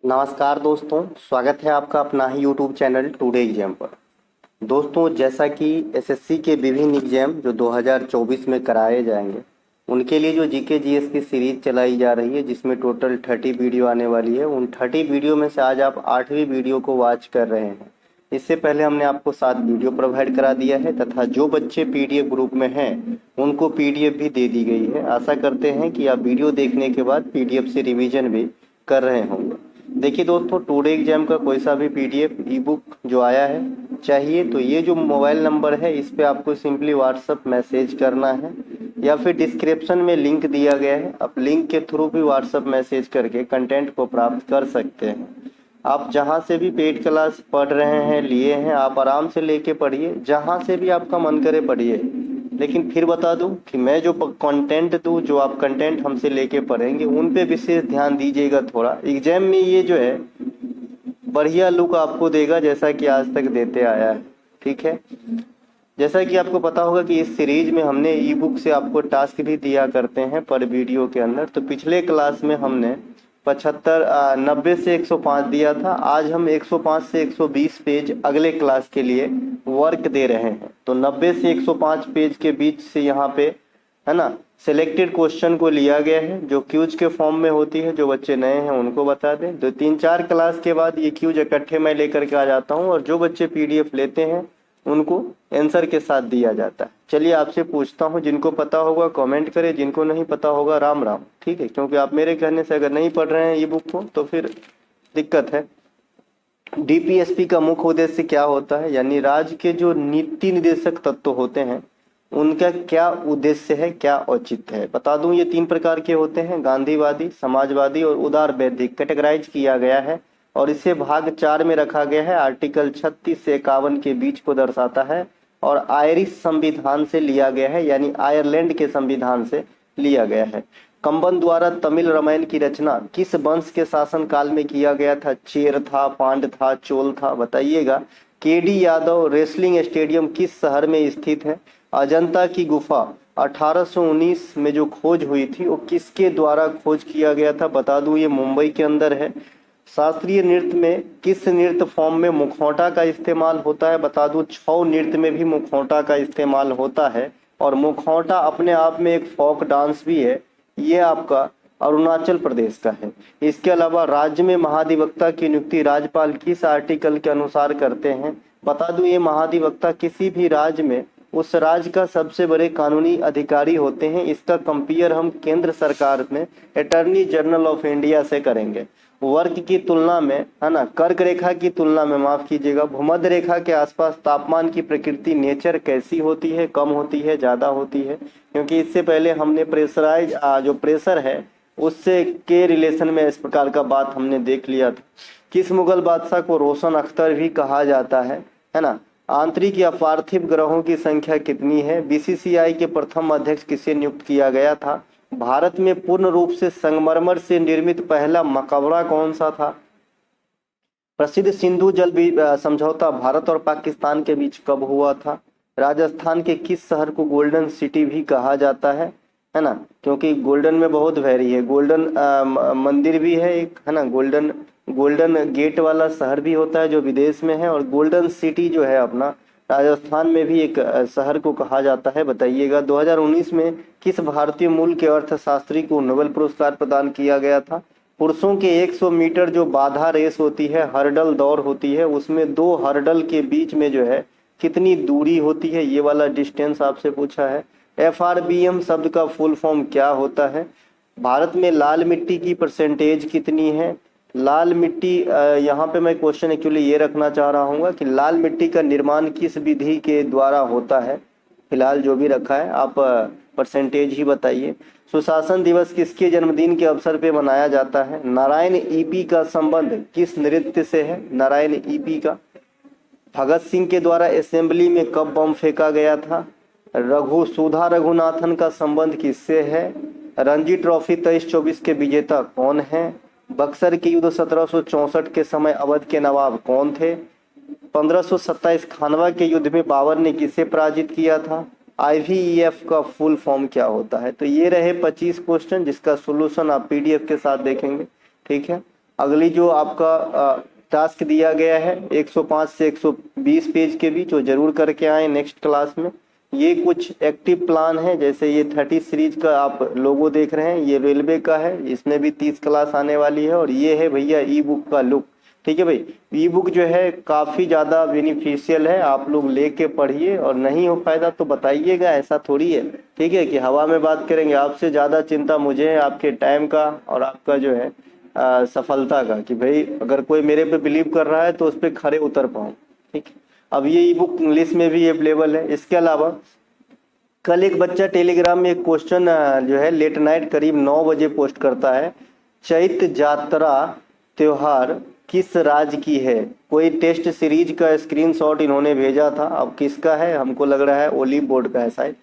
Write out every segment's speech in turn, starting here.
नमस्कार दोस्तों, स्वागत है आपका अपना ही यूट्यूब चैनल टुडे एग्जाम पर। दोस्तों, जैसा कि एसएससी के विभिन्न एग्जाम जो 2024 में कराए जाएंगे उनके लिए जो जीके जीएस की सीरीज चलाई जा रही है, जिसमें टोटल 30 वीडियो आने वाली है। उन 30 वीडियो में से आज आप 8वीं वीडियो को वॉच कर रहे हैं। इससे पहले हमने आपको 7 वीडियो प्रोवाइड करा दिया है तथा जो बच्चे पीडीएफ ग्रुप में हैं उनको पीडीएफ भी दे दी गई है। आशा करते हैं कि आप वीडियो देखने के बाद पीडीएफ से रिवीजन भी कर रहे होंगे। देखिए दोस्तों, टुडे एग्जाम का कोई सा भी पीडीएफ ई बुक जो आया है चाहिए तो ये जो मोबाइल नंबर है इस पे आपको सिंपली व्हाट्सअप मैसेज करना है या फिर डिस्क्रिप्शन में लिंक दिया गया है, आप लिंक के थ्रू भी व्हाट्सअप मैसेज करके कंटेंट को प्राप्त कर सकते हैं। आप जहां से भी पेड क्लास पढ़ रहे हैं, लिए हैं, आप आराम से लेके पढ़िए, जहां से भी आपका मन करे पढ़िए। लेकिन फिर बता दूं कि मैं जो कंटेंट दूं, जो आप कंटेंट हमसे लेके पढ़ेंगे उन पे विशेष ध्यान दीजिएगा। थोड़ा एग्जाम में ये जो है बढ़िया लुक आपको देगा जैसा कि आज तक देते आया है। ठीक है, जैसा कि आपको पता होगा कि इस सीरीज में हमने ई बुक से आपको टास्क भी दिया करते हैं पर वीडियो के अंदर। तो पिछले क्लास में हमने 90 से 105 दिया था। आज हम 105 से 120 पेज अगले क्लास के लिए वर्क दे रहे हैं। तो 90 से 105 पेज के बीच से यहाँ पे है ना सिलेक्टेड क्वेश्चन को लिया गया है जो क्यूज के फॉर्म में होती है। जो बच्चे नए हैं उनको बता दें, 2-3-4 क्लास के बाद ये क्यूज इकट्ठे मैं लेकर के आ जाता हूँ और जो बच्चे पीडीएफ लेते हैं उनको आंसर के साथ दिया जाता है। चलिए आपसे पूछता हूँ, जिनको पता होगा कमेंट करें, जिनको नहीं पता होगा राम राम। ठीक है, क्योंकि आप मेरे कहने से अगर नहीं पढ़ रहे हैं ई बुक को तो फिर दिक्कत है। डीपीएसपी का मुख्य उद्देश्य क्या होता है, यानी राज्य के जो नीति निर्देशक तत्व होते हैं उनका क्या उद्देश्य है, क्या औचित्य है। बता दूं ये 3 प्रकार के होते हैं, गांधीवादी, समाजवादी और उदारवैदिक कैटेगराइज किया गया है और इसे भाग 4 में रखा गया है। आर्टिकल 36 से 51 के बीच को दर्शाता है और आयरिश संविधान से लिया गया है, यानी आयरलैंड के संविधान से लिया गया है। कंबन द्वारा तमिल रामायण की रचना किस वंश के शासन काल में किया गया था? चेर था, पांड था, चोल था? बताइएगा। केडी यादव रेसलिंग स्टेडियम किस शहर में स्थित है? अजंता की गुफा 1819 में जो खोज हुई थी वो किसके द्वारा खोज किया गया था? बता दूं ये मुंबई के अंदर है। शास्त्रीय नृत्य में किस नृत्य फॉर्म में मुखौटा का इस्तेमाल होता है? बता दूं छऊ नृत्य में भी मुखौटा का इस्तेमाल होता है और मुखौटा अपने आप में एक फोक डांस भी है। ये आपका अरुणाचल प्रदेश का है। इसके अलावा राज्य में महाधिवक्ता की नियुक्ति राज्यपाल किस आर्टिकल के अनुसार करते हैं? बता दूं ये महाधिवक्ता किसी भी राज्य में उस राज्य का सबसे बड़े कानूनी अधिकारी होते हैं। इसका कंपेयर हम केंद्र सरकार में अटॉर्नी जनरल ऑफ इंडिया से करेंगे। वर्ग की तुलना में है ना, कर्क रेखा की तुलना में, माफ कीजिएगा, भूमध्य रेखा के आसपास तापमान की प्रकृति नेचर कैसी होती है? कम होती है, ज्यादा होती है? क्योंकि इससे पहले हमने प्रेशराइज जो प्रेशर है उससे के रिलेशन में इस प्रकार का बात हमने देख लिया था। किस मुगल बादशाह को रोशन अख्तर भी कहा जाता है ना? आंतरिक या पार्थिव ग्रहों की संख्या कितनी है? बीसीसीआई के प्रथम अध्यक्ष किसे नियुक्त किया गया था? भारत में पूर्ण रूप से संगमरमर से निर्मित पहला मकबरा कौन सा था? प्रसिद्ध सिंधु जल समझौता भारत और पाकिस्तान के बीच कब हुआ था? राजस्थान के किस शहर को गोल्डन सिटी भी कहा जाता है ना? क्योंकि गोल्डन में बहुत वैरी है। गोल्डन मंदिर भी है एक, है ना, गोल्डन गेट वाला शहर भी होता है जो विदेश में है, और गोल्डन सिटी जो है अपना राजस्थान में भी एक शहर को कहा जाता है। बताइएगा। 2019 में किस भारतीय मूल के अर्थशास्त्री को नोबेल पुरस्कार प्रदान किया गया था? पुरुषों के 100 मीटर जो बाधा रेस होती है, हर्डल दौड़ होती है, उसमें 2 हर्डल के बीच में जो है कितनी दूरी होती है? ये वाला डिस्टेंस आपसे पूछा है। FRBM शब्द का फुल फॉर्म क्या होता है? भारत में लाल मिट्टी की परसेंटेज कितनी है? लाल मिट्टी, यहाँ पे मैं क्वेश्चन एक्चुअली ये रखना चाह रहा हूँ कि लाल मिट्टी का निर्माण किस विधि के द्वारा होता है? फिलहाल जो भी रखा है आप परसेंटेज ही बताइए। सुशासन दिवस किसके जन्मदिन के अवसर पे मनाया जाता है? नारायण ईपी का संबंध किस नृत्य से है? नारायण ईपी का। भगत सिंह के द्वारा असेंबली में कब बम फेंका गया था? सुधा रघुनाथन का संबंध किससे है? रणजी ट्रॉफी 23-24 के विजेता कौन है? बक्सर के युद्ध 1764 के समय अवध के नवाब कौन थे? 1527 खानवा के युद्ध में बाबर ने किसे पराजित किया था? IVEF का फुल फॉर्म क्या होता है? तो ये रहे 25 क्वेश्चन जिसका सोल्यूशन आप PDF के साथ देखेंगे। ठीक है, अगली जो आपका टास्क दिया गया है 105 से 120 पेज के बीच, वो जरूर करके आए नेक्स्ट क्लास में। ये कुछ एक्टिव प्लान है, जैसे ये 30 सीरीज का आप लोगो देख रहे हैं, ये रेलवे का है, इसमें भी 30 क्लास आने वाली है। और ये है भैया ई बुक का लुक। ठीक है भाई, ई बुक जो है काफ़ी ज़्यादा बेनिफिशियल है, आप लोग लेके पढ़िए, और नहीं हो फायदा तो बताइएगा, ऐसा थोड़ी है। ठीक है कि हवा में बात करेंगे। आपसे ज़्यादा चिंता मुझे है आपके टाइम का और आपका जो है सफलता का, कि भाई अगर कोई मेरे पे बिलीव कर रहा है तो उस पर खड़े उतर पाऊँ। ठीक है, अब ये ई बुक इंग्लिश में भी अवेलेबल है। इसके अलावा कल एक बच्चा टेलीग्राम में एक क्वेश्चन जो है लेट नाइट करीब 9 बजे पोस्ट करता है, चैत्र जात्रा त्योहार किस राज्य की है। कोई टेस्ट सीरीज का स्क्रीनशॉट इन्होंने भेजा था, अब किसका है हमको लग रहा है ओलिव बोर्ड का है शायद।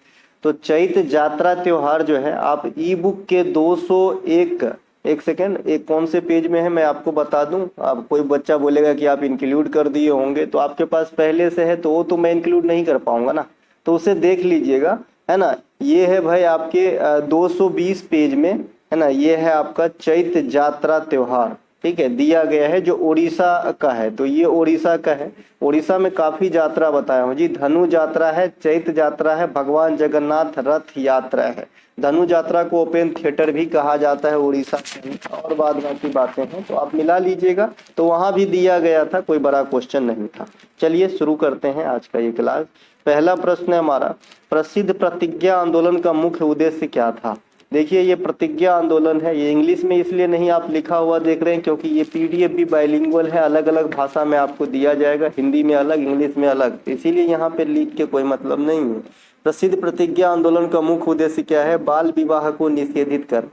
तो चैत्र जात्रा त्योहार जो है आप ई बुक के 201 एक सेकेंड, एक कौन से पेज में है मैं आपको बता दूं। अब कोई बच्चा बोलेगा कि आप इंक्लूड कर दिए होंगे, तो आपके पास पहले से है तो वो तो मैं इंक्लूड नहीं कर पाऊंगा ना, तो उसे देख लीजिएगा, है ना। ये है भाई आपके 220 पेज में, है ना। ये है आपका चैत्र जात्रा त्योहार, ठीक है, दिया गया है, जो उड़ीसा का है। तो ये उड़ीसा का है, उड़ीसा में काफी यात्रा बताया हूँ जी। धनु यात्रा है, चैत्र यात्रा है, भगवान जगन्नाथ रथ यात्रा है। धनु यात्रा को ओपन थिएटर भी कहा जाता है उड़ीसा में, और बाद बाकी बातें हैं तो आप मिला लीजिएगा। तो वहां भी दिया गया था, कोई बड़ा क्वेश्चन नहीं था। चलिए शुरू करते हैं आज का ये क्लास। पहला प्रश्न है हमारा, प्रसिद्ध प्रतिज्ञा आंदोलन का मुख्य उद्देश्य क्या था। देखिए ये प्रतिज्ञा आंदोलन है, ये इंग्लिश में इसलिए नहीं आप लिखा हुआ देख रहे हैं क्योंकि ये पीडीएफ भी बाइलिंगुअल है, अलग अलग भाषा में आपको दिया जाएगा, हिंदी में अलग इंग्लिश में अलग, इसीलिए यहाँ पे लिख के कोई मतलब नहीं है। प्रसिद्ध प्रतिज्ञा आंदोलन का मुख्य उद्देश्य क्या है, बाल विवाह को निषेधित करना।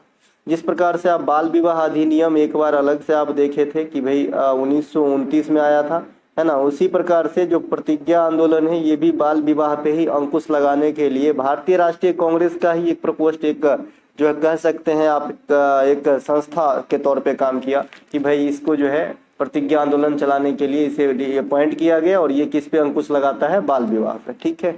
जिस प्रकार से आप बाल विवाह अधिनियम एक बार अलग से आप देखे थे कि भाई 1929 में आया था, है ना, उसी प्रकार से जो प्रतिज्ञा आंदोलन है ये भी बाल विवाह पे ही अंकुश लगाने के लिए भारतीय राष्ट्रीय कांग्रेस का ही एक प्रकोष्ठ, एक जो है कह सकते हैं आप एक संस्था के तौर पे काम किया कि भाई इसको जो है प्रतिज्ञा आंदोलन चलाने के लिए इसे अपॉइंट किया गया, और ये किस पे अंकुश लगाता है, बाल विवाह पे। ठीक है,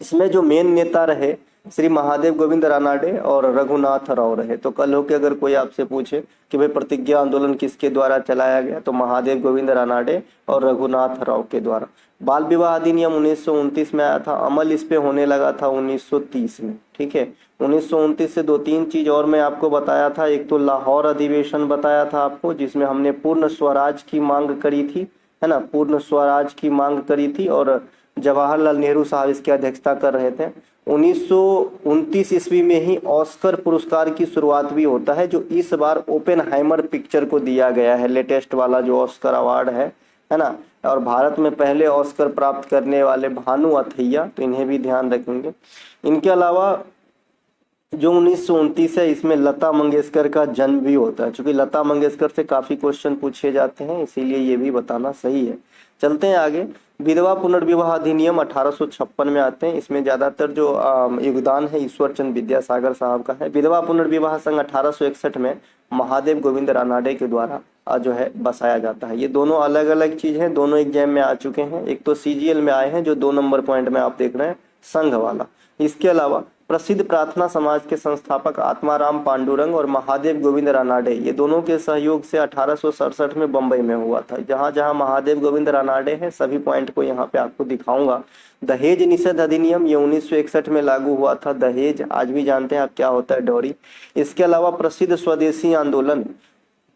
इसमें जो मेन नेता रहे श्री महादेव गोविंद रानाडे और रघुनाथ राव रहे। तो कल हो के अगर कोई आपसे पूछे कि भाई प्रतिज्ञा आंदोलन किसके द्वारा चलाया गया, तो महादेव गोविंद रानाडे और रघुनाथ राव के द्वारा। बाल विवाह अधिनियम 1929 में आया था, अमल इस पे होने लगा था 1930 में। ठीक है, 1929 से 2-3 चीज और मैं आपको बताया था। एक तो लाहौर अधिवेशन बताया था आपको, जिसमें हमने पूर्ण स्वराज की मांग करी थी, है ना, पूर्ण स्वराज की मांग करी थी, और जवाहरलाल नेहरू साहब इसकी अध्यक्षता कर रहे थे। 1929 ईस्वी में ही ऑस्कर पुरस्कार की शुरुआत भी होता है, जो इस बार ओपेनहाइमर पिक्चर को दिया गया है, लेटेस्ट वाला जो ऑस्कर अवार्ड है ना। और भारत में पहले ऑस्कर प्राप्त करने वाले भानु अथैया, तो इन्हें भी ध्यान रखेंगे। इनके अलावा जो 1929 है इसमें लता मंगेशकर का जन्म भी होता है, क्योंकि लता मंगेशकर से काफी क्वेश्चन पूछे जाते हैं, इसीलिए ये भी बताना सही है। चलते हैं आगे। विधवा पुनर्विवाह अधिनियम 1856 में आते हैं। इसमें ज्यादातर जो योगदान है ईश्वर चंद्र विद्यासागर साहब का है। विधवा पुनर्विवाह संघ 1861 में महादेव गोविंद रानाडे के द्वारा जो है बसाया जाता है। ये दोनों अलग अलग चीज हैं, दोनों एग्जाम में आ चुके हैं। एक तो सीजीएल में आए हैं जो 2 नंबर पॉइंट में आप देख रहे हैं, संघ वाला। इसके अलावा प्रसिद्ध प्रार्थना समाज के संस्थापक आत्माराम पांडुरंग और महादेव गोविंद रानाडे, ये दोनों के सहयोग से 1867 में बंबई में हुआ था। जहां जहां महादेव गोविंद रानाडे हैं सभी पॉइंट को यहाँ पे आपको दिखाऊंगा। दहेज निषेध अधिनियम ये 1961 में लागू हुआ था। दहेज आज भी जानते हैं आप क्या होता है, डॉरी। इसके अलावा प्रसिद्ध स्वदेशी आंदोलन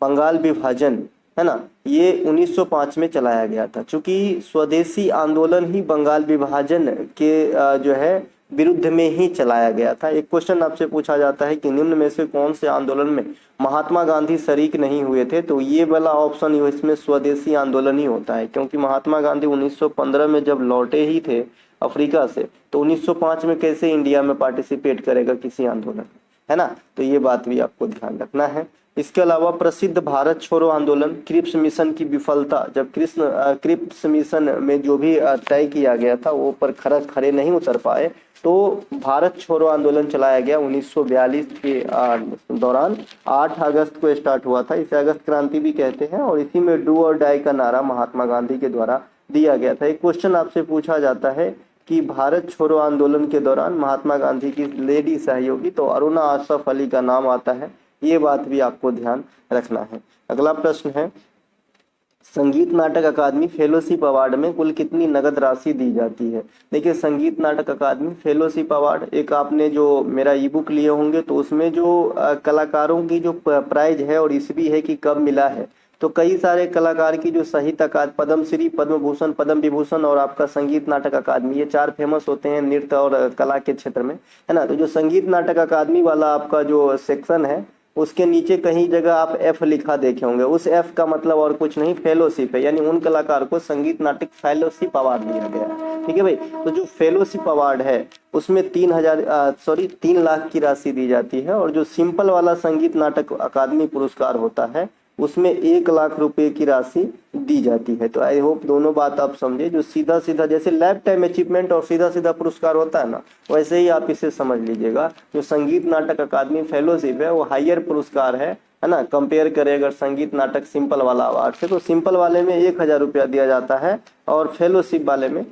बंगाल विभाजन, है ना, ये 1905 में चलाया गया था। चूंकि स्वदेशी आंदोलन ही बंगाल विभाजन के जो है विरुद्ध में ही चलाया गया था। एक क्वेश्चन आपसे पूछा जाता है कि निम्न में से कौन से आंदोलन में महात्मा गांधी शरीक नहीं हुए थे, तो ये वाला ऑप्शन इसमें स्वदेशी आंदोलन ही होता है, क्योंकि महात्मा गांधी 1915 में जब लौटे ही थे अफ्रीका से, तो 1905 में कैसे इंडिया में पार्टिसिपेट करेगा किसी आंदोलन, है ना। तो ये बात भी आपको ध्यान रखना है। इसके अलावा प्रसिद्ध भारत छोड़ो आंदोलन, क्रिप्स मिशन की विफलता, जब क्रिप्स मिशन में जो भी तय किया गया था वो पर खरे नहीं उतर पाए, तो भारत छोड़ो आंदोलन चलाया गया 1942 के दौरान। 8 अगस्त को स्टार्ट हुआ था, इसे अगस्त क्रांति भी कहते हैं, और इसी में डू और डाई का नारा महात्मा गांधी के द्वारा दिया गया था। एक क्वेश्चन आपसे पूछा जाता है कि भारत छोड़ो आंदोलन के दौरान महात्मा गांधी की लेडी सहयोगी, तो अरुणा अशरफ अली का नाम आता है। ये बात भी आपको ध्यान रखना है। अगला प्रश्न है, संगीत नाटक अकादमी फेलोशिप अवार्ड में कुल कितनी नगद राशि दी जाती है? देखिए, संगीत नाटक अकादमी फेलोशिप अवार्ड, एक आपने जो मेरा ई बुक लिए होंगे तो उसमें जो कलाकारों की जो प्राइज है और ईस्वी है कि कब मिला है, तो कई सारे कलाकार की जो साहित्य अकादमी, पद्मश्री, पद्म भूषण, पद्म विभूषण और आपका संगीत नाटक अकादमी, ये 4 फेमस होते हैं नृत्य और कला के क्षेत्र में, है ना। तो जो संगीत नाटक अकादमी वाला आपका जो सेक्शन है, उसके नीचे कहीं जगह आप एफ लिखा देखे होंगे। उस एफ का मतलब और कुछ नहीं, फेलोशिप है, यानी उन कलाकार को संगीत नाटक फेलोशिप अवार्ड दिया गया है। ठीक है भाई। तो जो फेलोशिप अवार्ड है उसमें 3 लाख की राशि दी जाती है, और जो सिंपल वाला संगीत नाटक अकादमी पुरस्कार होता है उसमें 1 लाख रुपए की राशि दी जाती है। तो आई होप दोनों बात आप समझे। जो सीधा सीधा जैसे लाइफ टाइम अचीवमेंट और सीधा सीधा पुरस्कार होता है ना, वैसे ही आप इसे समझ लीजिएगा। जो संगीत नाटक अकादमी फेलोशिप है वो हायर पुरस्कार है ना। कंपेयर करें अगर संगीत नाटक सिंपल वाला अवार्ड से, तो सिंपल वाले में 1,000 रुपया दिया जाता है और फेलोशिप वाले में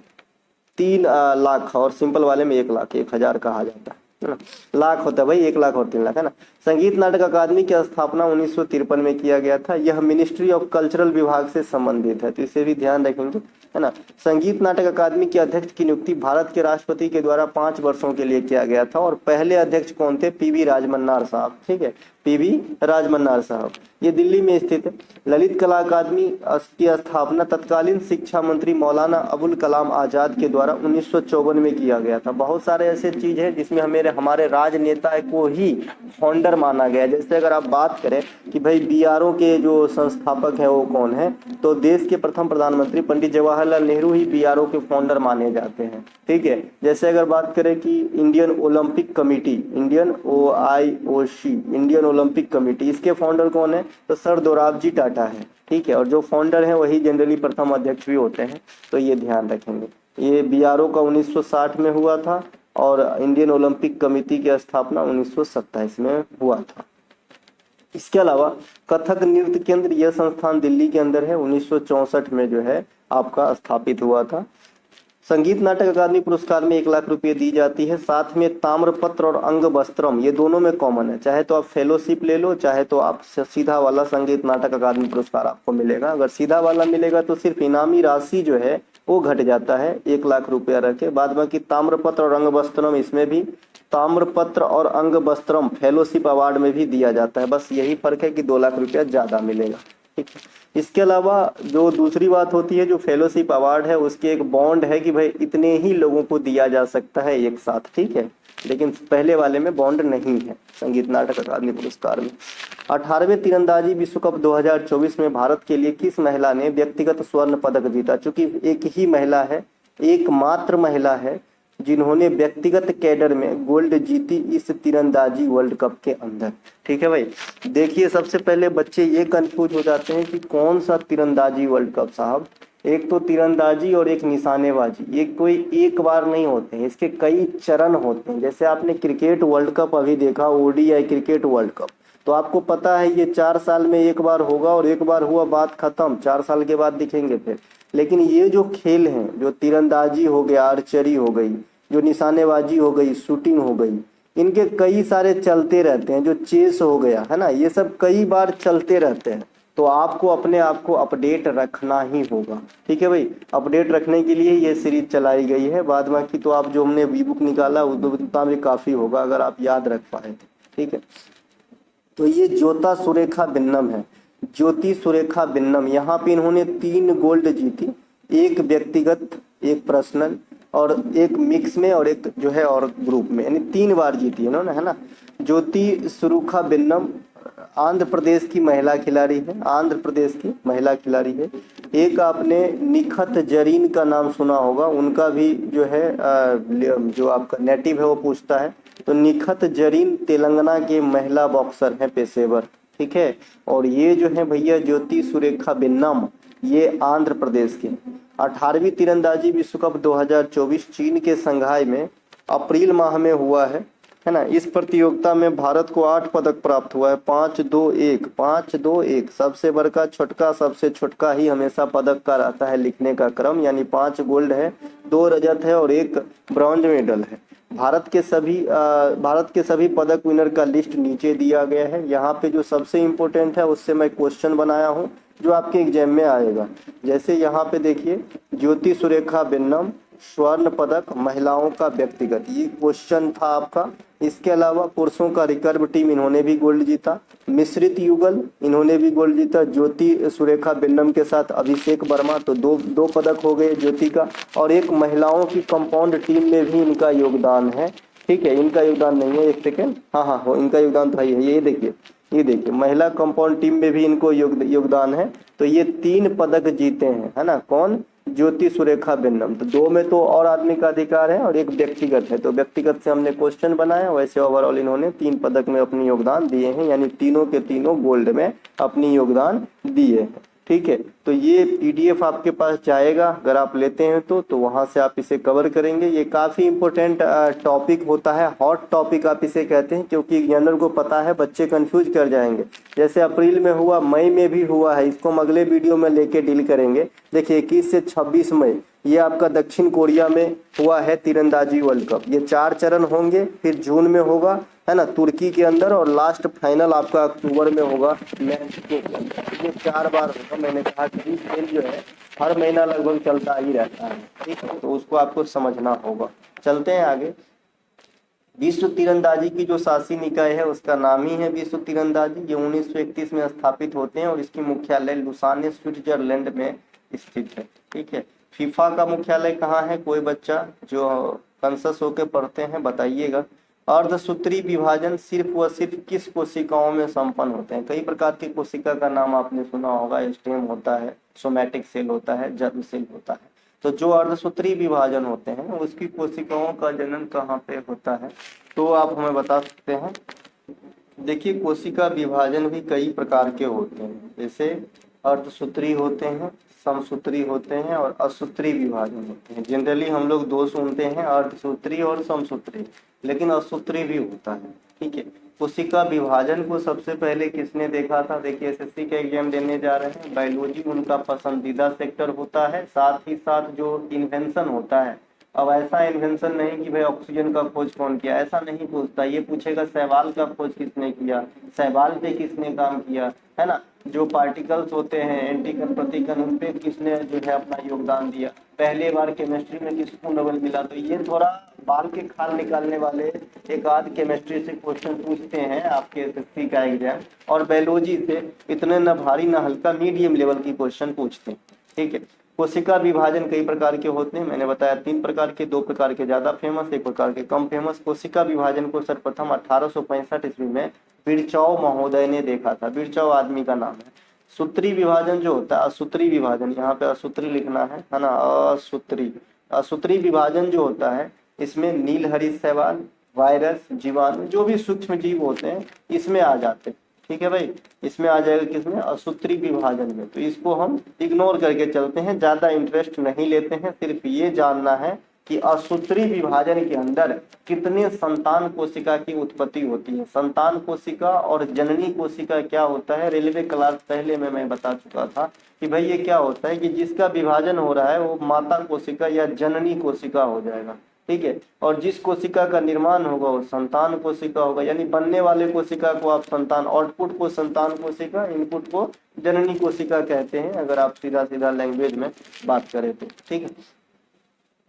3 लाख, और सिंपल वाले में 1 लाख, 1,000 कहा जाता है ना। लाख होता है भाई, 1 लाख और 3 लाख, है ना। संगीत नाटक अकादमी की स्थापना 1953 में किया गया था। यह मिनिस्ट्री ऑफ कल्चरल विभाग से संबंधित है, तो इसे भी ध्यान रखेंगे, है ना। संगीत नाटक अकादमी के अध्यक्ष की नियुक्ति भारत के राष्ट्रपति के द्वारा 5 वर्षों के लिए किया गया था, और पहले अध्यक्ष कौन थे? पीवी राजमन्नार साहब। ठीक है, पीवी राजमन्नार साहब। ये दिल्ली में स्थित है। ललित कला अकादमी की स्थापना तत्कालीन शिक्षा मंत्री मौलाना अबुल कलाम आजाद के द्वारा 1954 में किया गया था। बहुत सारे ऐसे चीज है जिसमें हमारे राजनेता को ही फाउंडर माना गया। जैसे अगर आप बात करें कि भाई बीआरओ के जो संस्थापक है वो कौन है, तो देश के प्रथम प्रधानमंत्री पंडित जवाहरलाल नेहरू ही बीआरओ के फाउंडर माने जाते हैं। ठीक है। जैसे अगर बात करें कि Indian Olympic committee, Indian OIOC, Indian Olympic committee, इसके फाउंडर कौन है? तो सर दोराबजी टाटा है। ठीक है। और जो फाउंडर है वही जनरली प्रथम अध्यक्ष भी होते हैं, तो ये ध्यान रखेंगे। ये बीआरओ का 1960 में हुआ था, और इंडियन ओलंपिक कमेटी की स्थापना 1927 में हुआ था। इसके अलावा कथक नृत्य केंद्र, यह संस्थान दिल्ली के अंदर है, 1964 में जो है आपका स्थापित हुआ था। संगीत नाटक अकादमी पुरस्कार में 1 लाख रुपए दी जाती है। साथ में ताम्रपत्र और अंग वस्त्रम, ये दोनों में कॉमन है। चाहे तो आप फेलोशिप ले लो, चाहे तो आप सीधा वाला संगीत नाटक अकादमी पुरस्कार आपको मिलेगा। अगर सीधा वाला मिलेगा तो सिर्फ इनामी राशि जो है वो घट जाता है, 1 लाख रुपया रखे। बाद बाकी ताम्रपत्र और अंग वस्त्रम, इसमें भी ताम्रपत्र और अंग वस्त्रम फेलोशिप अवार्ड में भी दिया जाता है। बस यही फर्क है कि 2 लाख रुपया ज्यादा मिलेगा। ठीक है। इसके अलावा जो दूसरी बात होती है, जो फेलोशिप अवार्ड है उसके एक बॉन्ड है कि भाई इतने ही लोगों को दिया जा सकता है एक साथ। ठीक है। लेकिन पहले वाले में बॉन्ड नहीं है संगीत नाटक अकादमी पुरस्कार में। 18वें तीरंदाजी विश्व कप 2024 में भारत के लिए किस महिला ने व्यक्तिगत स्वर्ण पदक जीता? चूंकि एक ही महिला है, एकमात्र महिला है जिन्होंने व्यक्तिगत कैडर में गोल्ड जीती इस तीरंदाजी वर्ल्ड कप के अंदर। ठीक है भाई। देखिए, सबसे पहले बच्चे ये कंफ्यूज हो जाते हैं कि कौन सा तीरंदाजी वर्ल्ड कप साहब। एक तो तीरंदाजी और एक निशानेबाजी, ये कोई एक बार नहीं होते हैं, इसके कई चरण होते हैं। जैसे आपने क्रिकेट वर्ल्ड कप अभी देखा, ODI क्रिकेट वर्ल्ड कप, तो आपको पता है ये 4 साल में एक बार होगा, और एक बार हुआ बात खत्म, 4 साल के बाद दिखेंगे फिर। लेकिन ये जो खेल हैं, जो तीरंदाजी हो गया, आर्चरी हो गई, जो निशानेबाजी हो गई, शूटिंग हो गई, इनके कई सारे चलते रहते हैं। जो चेस हो गया है ना, ये सब कई बार चलते रहते हैं। तो आपको अपने आप को अपडेट रखना ही होगा। ठीक है भाई। अपडेट रखने के लिए ये सीरीज चलाई गई है। बाद बाकी तो आप जो हमने ई बुक निकाला उतना भी काफी होगा अगर आप याद रख पाए थे। ठीक है। तो ये ज्योता सुरेखा बिन्नम है, ज्योति सुरेखा बिन्नम। यहाँ पे इन्होंने 3 गोल्ड जीती, एक व्यक्तिगत, एक पर्सनल, और एक मिक्स में, और एक जो है और ग्रुप में, यानी 3 बार जीती इन्होंने, है ना। ज्योति सुरेखा बिन्नम आंध्र प्रदेश की महिला खिलाड़ी है, आंध्र प्रदेश की महिला खिलाड़ी है। एक आपने निखत जरीन का नाम सुना होगा, उनका भी जो है जो आपका नेटिव है वो पूछता है। तो निखत जरीन तेलंगाना के महिला बॉक्सर हैं, पेशेवर। ठीक है। और ये जो है भैया ज्योति सुरेखा बिन्नम, ये आंध्र प्रदेश के। 18वीं तीरंदाजी विश्व कप 2024 चीन के संघाई में अप्रैल माह में हुआ है। है ना। इस प्रतियोगिता में भारत को 8 पदक प्राप्त हुआ है। 5-2-1, 5-2-1, सबसे बड़का छोटका सबसे छोटका ही हमेशा पदक का रहता है लिखने का क्रम, यानी 5 गोल्ड है, 2 रजत है और 1 ब्रॉन्ज मेडल है। भारत के सभी पदक विनर का लिस्ट नीचे दिया गया है। यहाँ पे जो सबसे इम्पोर्टेंट है उससे मैं क्वेश्चन बनाया हूँ जो आपके एग्जाम में आएगा। जैसे यहाँ पे देखिए, ज्योति सुरेखा वेन्नम स्वर्ण पदक महिलाओं का व्यक्तिगत, ये क्वेश्चन था आपका। इसके अलावा पुरुषों का रिकर्व टीम, इन्होंने भी गोल्ड जीता। मिश्रित युगल, इन्होंने भी गोल्ड जीता। ज्योति सुरेखा वेन्नम के साथ अभिषेक वर्मा, तो दो पदक हो गए ज्योति का। और एक महिलाओं की कंपाउंड टीम में भी इनका योगदान है। ठीक है, इनका योगदान नहीं है, एक सेकेंड, हाँ हो, इनका योगदान तो है। ये देखिए महिला कंपाउंड टीम में भी इनको योगदान है। तो ये 3 पदक जीते हैं, है ना। कौन? ज्योति सुरेखा वेन्नम। तो 2 में तो और आदमी का अधिकार है और 1 व्यक्तिगत है, तो व्यक्तिगत से हमने क्वेश्चन बनाया। वैसे ओवरऑल इन्होंने 3 पदक में अपनी योगदान दिए हैं, यानी तीनों के तीनों गोल्ड में अपनी योगदान दिए हैं। ठीक है, तो ये पीडीएफ आपके पास जाएगा, अगर आप लेते हैं तो वहां से आप इसे कवर करेंगे। ये काफी इंपॉर्टेंट टॉपिक होता है, हॉट टॉपिक आप इसे कहते हैं, क्योंकि एग्जामिनर को पता है बच्चे कंफ्यूज कर जाएंगे। जैसे अप्रैल में हुआ, मई में भी हुआ है, इसको हम अगले वीडियो में लेके डील करेंगे। देखिए 21 से 26 मई ये आपका दक्षिण कोरिया में हुआ है तीरंदाजी वर्ल्ड कप। ये 4 चरण होंगे, फिर जून में होगा, है ना, तुर्की के अंदर, और लास्ट फाइनल आपका अक्टूबर में होगा मैक्सिको के अंदर। ये 4 बार होगा। मैंने कहा कि खेल जो है हर महीना लगभग चलता ही रहता है। ठीक है, तो उसको आपको समझना होगा। चलते हैं आगे। विश्व तीरंदाजी की जो शासी निकाय है उसका नाम ही है विश्व तीरंदाजी। ये 1931 में स्थापित होते हैं और इसकी मुख्यालय लुसाने स्विट्जरलैंड में स्थित है। ठीक है, फीफा का मुख्यालय कहाँ है? कोई बच्चा जो कंसस होकर पढ़ते हैं बताइएगा। अर्धसूत्री विभाजन सिर्फ व सिर्फ किस कोशिकाओं में संपन्न होते हैं? कई प्रकार की कोशिका का नाम आपने सुना होगा, स्टेम होता है, सोमैटिक सेल होता है, जर्म सेल होता है। तो जो अर्धसूत्री विभाजन होते हैं उसकी कोशिकाओं का जनन कहाँ पे होता है? तो आप हमें बता सकते हैं। देखिए कोशिका विभाजन भी कई प्रकार के होते हैं, जैसे अर्धसूत्री होते हैं, समसूत्री होते हैं और असूत्री विभाजन होते हैं। जनरली हम लोग 2 सुनते हैं, अर्धसूत्री और समसूत्री, लेकिन असूत्री भी होता है। ठीक है, कोशिका विभाजन को सबसे पहले किसने देखा था? देखिए एसएससी का एग्जाम देने जा रहे हैं, बायोलॉजी उनका पसंदीदा सेक्टर होता है। साथ ही साथ जो इन्वेंशन होता है, अब ऐसा इन्वेंशन नहीं कि भाई ऑक्सीजन का खोज कौन किया, ऐसा नहीं पूछता। ये पूछेगा शैवाल का खोज किसने किया, शैवाल पे किसने काम किया, है ना। जो पार्टिकल्स होते हैं एंटीकण प्रतिकण, उन पे किसने जो है अपना योगदान दिया, पहले बार केमिस्ट्री में किसको नोबेल मिला। तो ये थोड़ा बाल के खाल निकालने वाले एक आध केमिस्ट्री से क्वेश्चन पूछते हैं आपके एसएससी का एग्जाम, और बायोलॉजी से इतने न भारी न हल्का मीडियम लेवल की क्वेश्चन पूछते हैं। ठीक है, कोशिका विभाजन कई प्रकार के होते हैं, मैंने बताया 3 प्रकार के, 2 प्रकार के ज्यादा फेमस, 1 प्रकार के कम फेमस। कोशिका विभाजन को सर्वप्रथम 1865 ईस्वी में बिरचौ महोदय ने देखा था। बिरचौ आदमी का नाम है। सूत्री विभाजन जो होता है, असूत्री विभाजन, यहाँ पे असूत्री लिखना है ना, असूत्री। असूत्री विभाजन जो होता है इसमें नीलहरित शैवाल, वायरस, जीवाणु, जो भी सूक्ष्म जीव होते हैं इसमें आ जाते हैं। ठीक है भाई, इसमें आ जाएगा किसमें? असूत्री विभाजन में। तो इसको हम इग्नोर करके चलते हैं, ज्यादा इंटरेस्ट नहीं लेते हैं। सिर्फ ये जानना है कि असूत्री विभाजन के अंदर कितने संतान कोशिका की उत्पत्ति होती है। संतान कोशिका और जननी कोशिका क्या होता है, रेलवे क्लास पहले में मैं बता चुका था कि भाई ये क्या होता है कि जिसका विभाजन हो रहा है वो माता कोशिका या जननी कोशिका हो जाएगा। ठीक है, और जिस कोशिका का निर्माण होगा वो संतान कोशिका होगा, यानी बनने वाले कोशिका को आप संतान, आउटपुट को संतान कोशिका, इनपुट को जननी कोशिका कहते हैं, अगर आप सीधा सीधा लैंग्वेज में बात करें तो। ठीक है,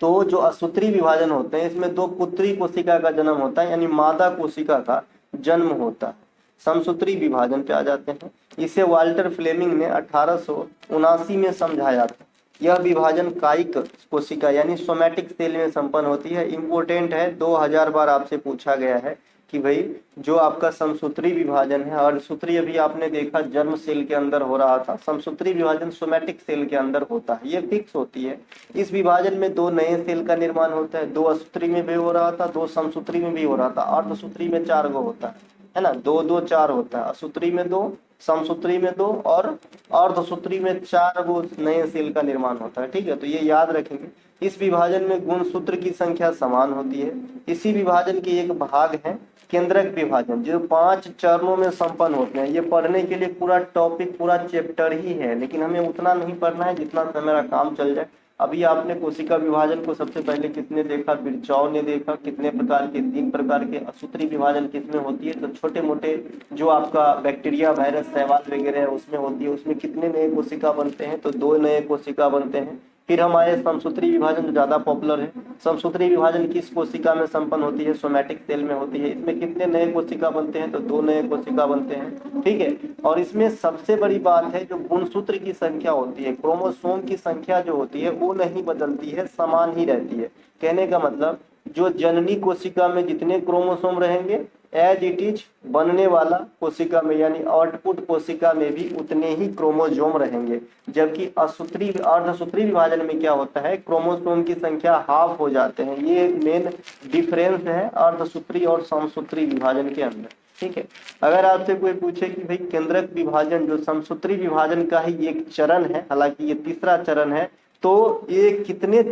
तो जो असूत्री विभाजन होते हैं इसमें 2 पुत्री कोशिका का जन्म होता है, यानी मादा कोशिका का जन्म होता है। समसूत्री विभाजन पे आ जाते हैं। इसे वाल्टर फ्लेमिंग ने 1879 में समझाया था। यह विभाजन कायिक कोशिका यानी सोमैटिक सेल में संपन्न होती है। इंपोर्टेंट है, 2000 बार आपसे पूछा गया है कि भाई जो आपका समसूत्री विभाजन है, अर्धसूत्री अभी आपने देखा जर्म सेल के अंदर हो रहा था, समसूत्री विभाजन सोमैटिक सेल के अंदर होता है, ये फिक्स होती है। इस विभाजन में 2 नए सेल का निर्माण होता है, 2 असूत्री में भी हो रहा था, 2 समसूत्री में भी हो रहा था, अर्धसूत्री में 4 गो होता है ना, 2 2 4 होता है, असूत्री में 2, समसूत्री में 2 और अर्धसूत्री में 4 वो नए सेल का निर्माण होता है। ठीक है, तो ये याद रखेंगे। इस विभाजन में गुणसूत्र की संख्या समान होती है। इसी विभाजन के एक भाग है केंद्रक विभाजन, जो 5 चरणों में संपन्न होते हैं। ये पढ़ने के लिए पूरा टॉपिक, पूरा चैप्टर ही है, लेकिन हमें उतना नहीं पढ़ना है जितना से मेरा काम चल जाए। अभी आपने कोशिका विभाजन को सबसे पहले किसने देखा? बिरचॉव ने देखा। कितने प्रकार के? 3 प्रकार के। असूत्री विभाजन किसमें होती है? तो छोटे मोटे जो आपका बैक्टीरिया, वायरस, शैवाल वगैरह है उसमें होती है। उसमें कितने नए कोशिका बनते हैं? तो 2 नए कोशिका बनते हैं। फिर हम आए समसूत्री विभाजन, जो ज्यादा पॉपुलर है। समसूत्री विभाजन किस कोशिका में संपन्न होती है? सोमैटिक सेल में होती है। इसमें कितने नए कोशिका बनते हैं? तो 2 नए कोशिका बनते हैं। ठीक है, और इसमें सबसे बड़ी बात है जो गुणसूत्र की संख्या होती है, क्रोमोसोम की संख्या जो होती है वो नहीं बदलती है, समान ही रहती है। कहने का मतलब जो जननी कोशिका में जितने क्रोमोसोम रहेंगे, एज इट इज बनने वाला कोशिका में यानी आउटपुट कोशिका में भी उतने ही क्रोमोसोम रहेंगे। जबकि असूत्री, अर्धसूत्री विभाजन में क्या होता है? क्रोमोसोम की संख्या हाफ हो जाते हैं। ये एक मेन डिफरेंस है अर्धसूत्री और समसूत्री विभाजन के अंदर। ठीक है, अगर आपसे कोई पूछे कि भाई केंद्रक विभाजन जो समसूत्री विभाजन का ही एक चरण है, हालांकि ये तीसरा चरण है, तो ये कितने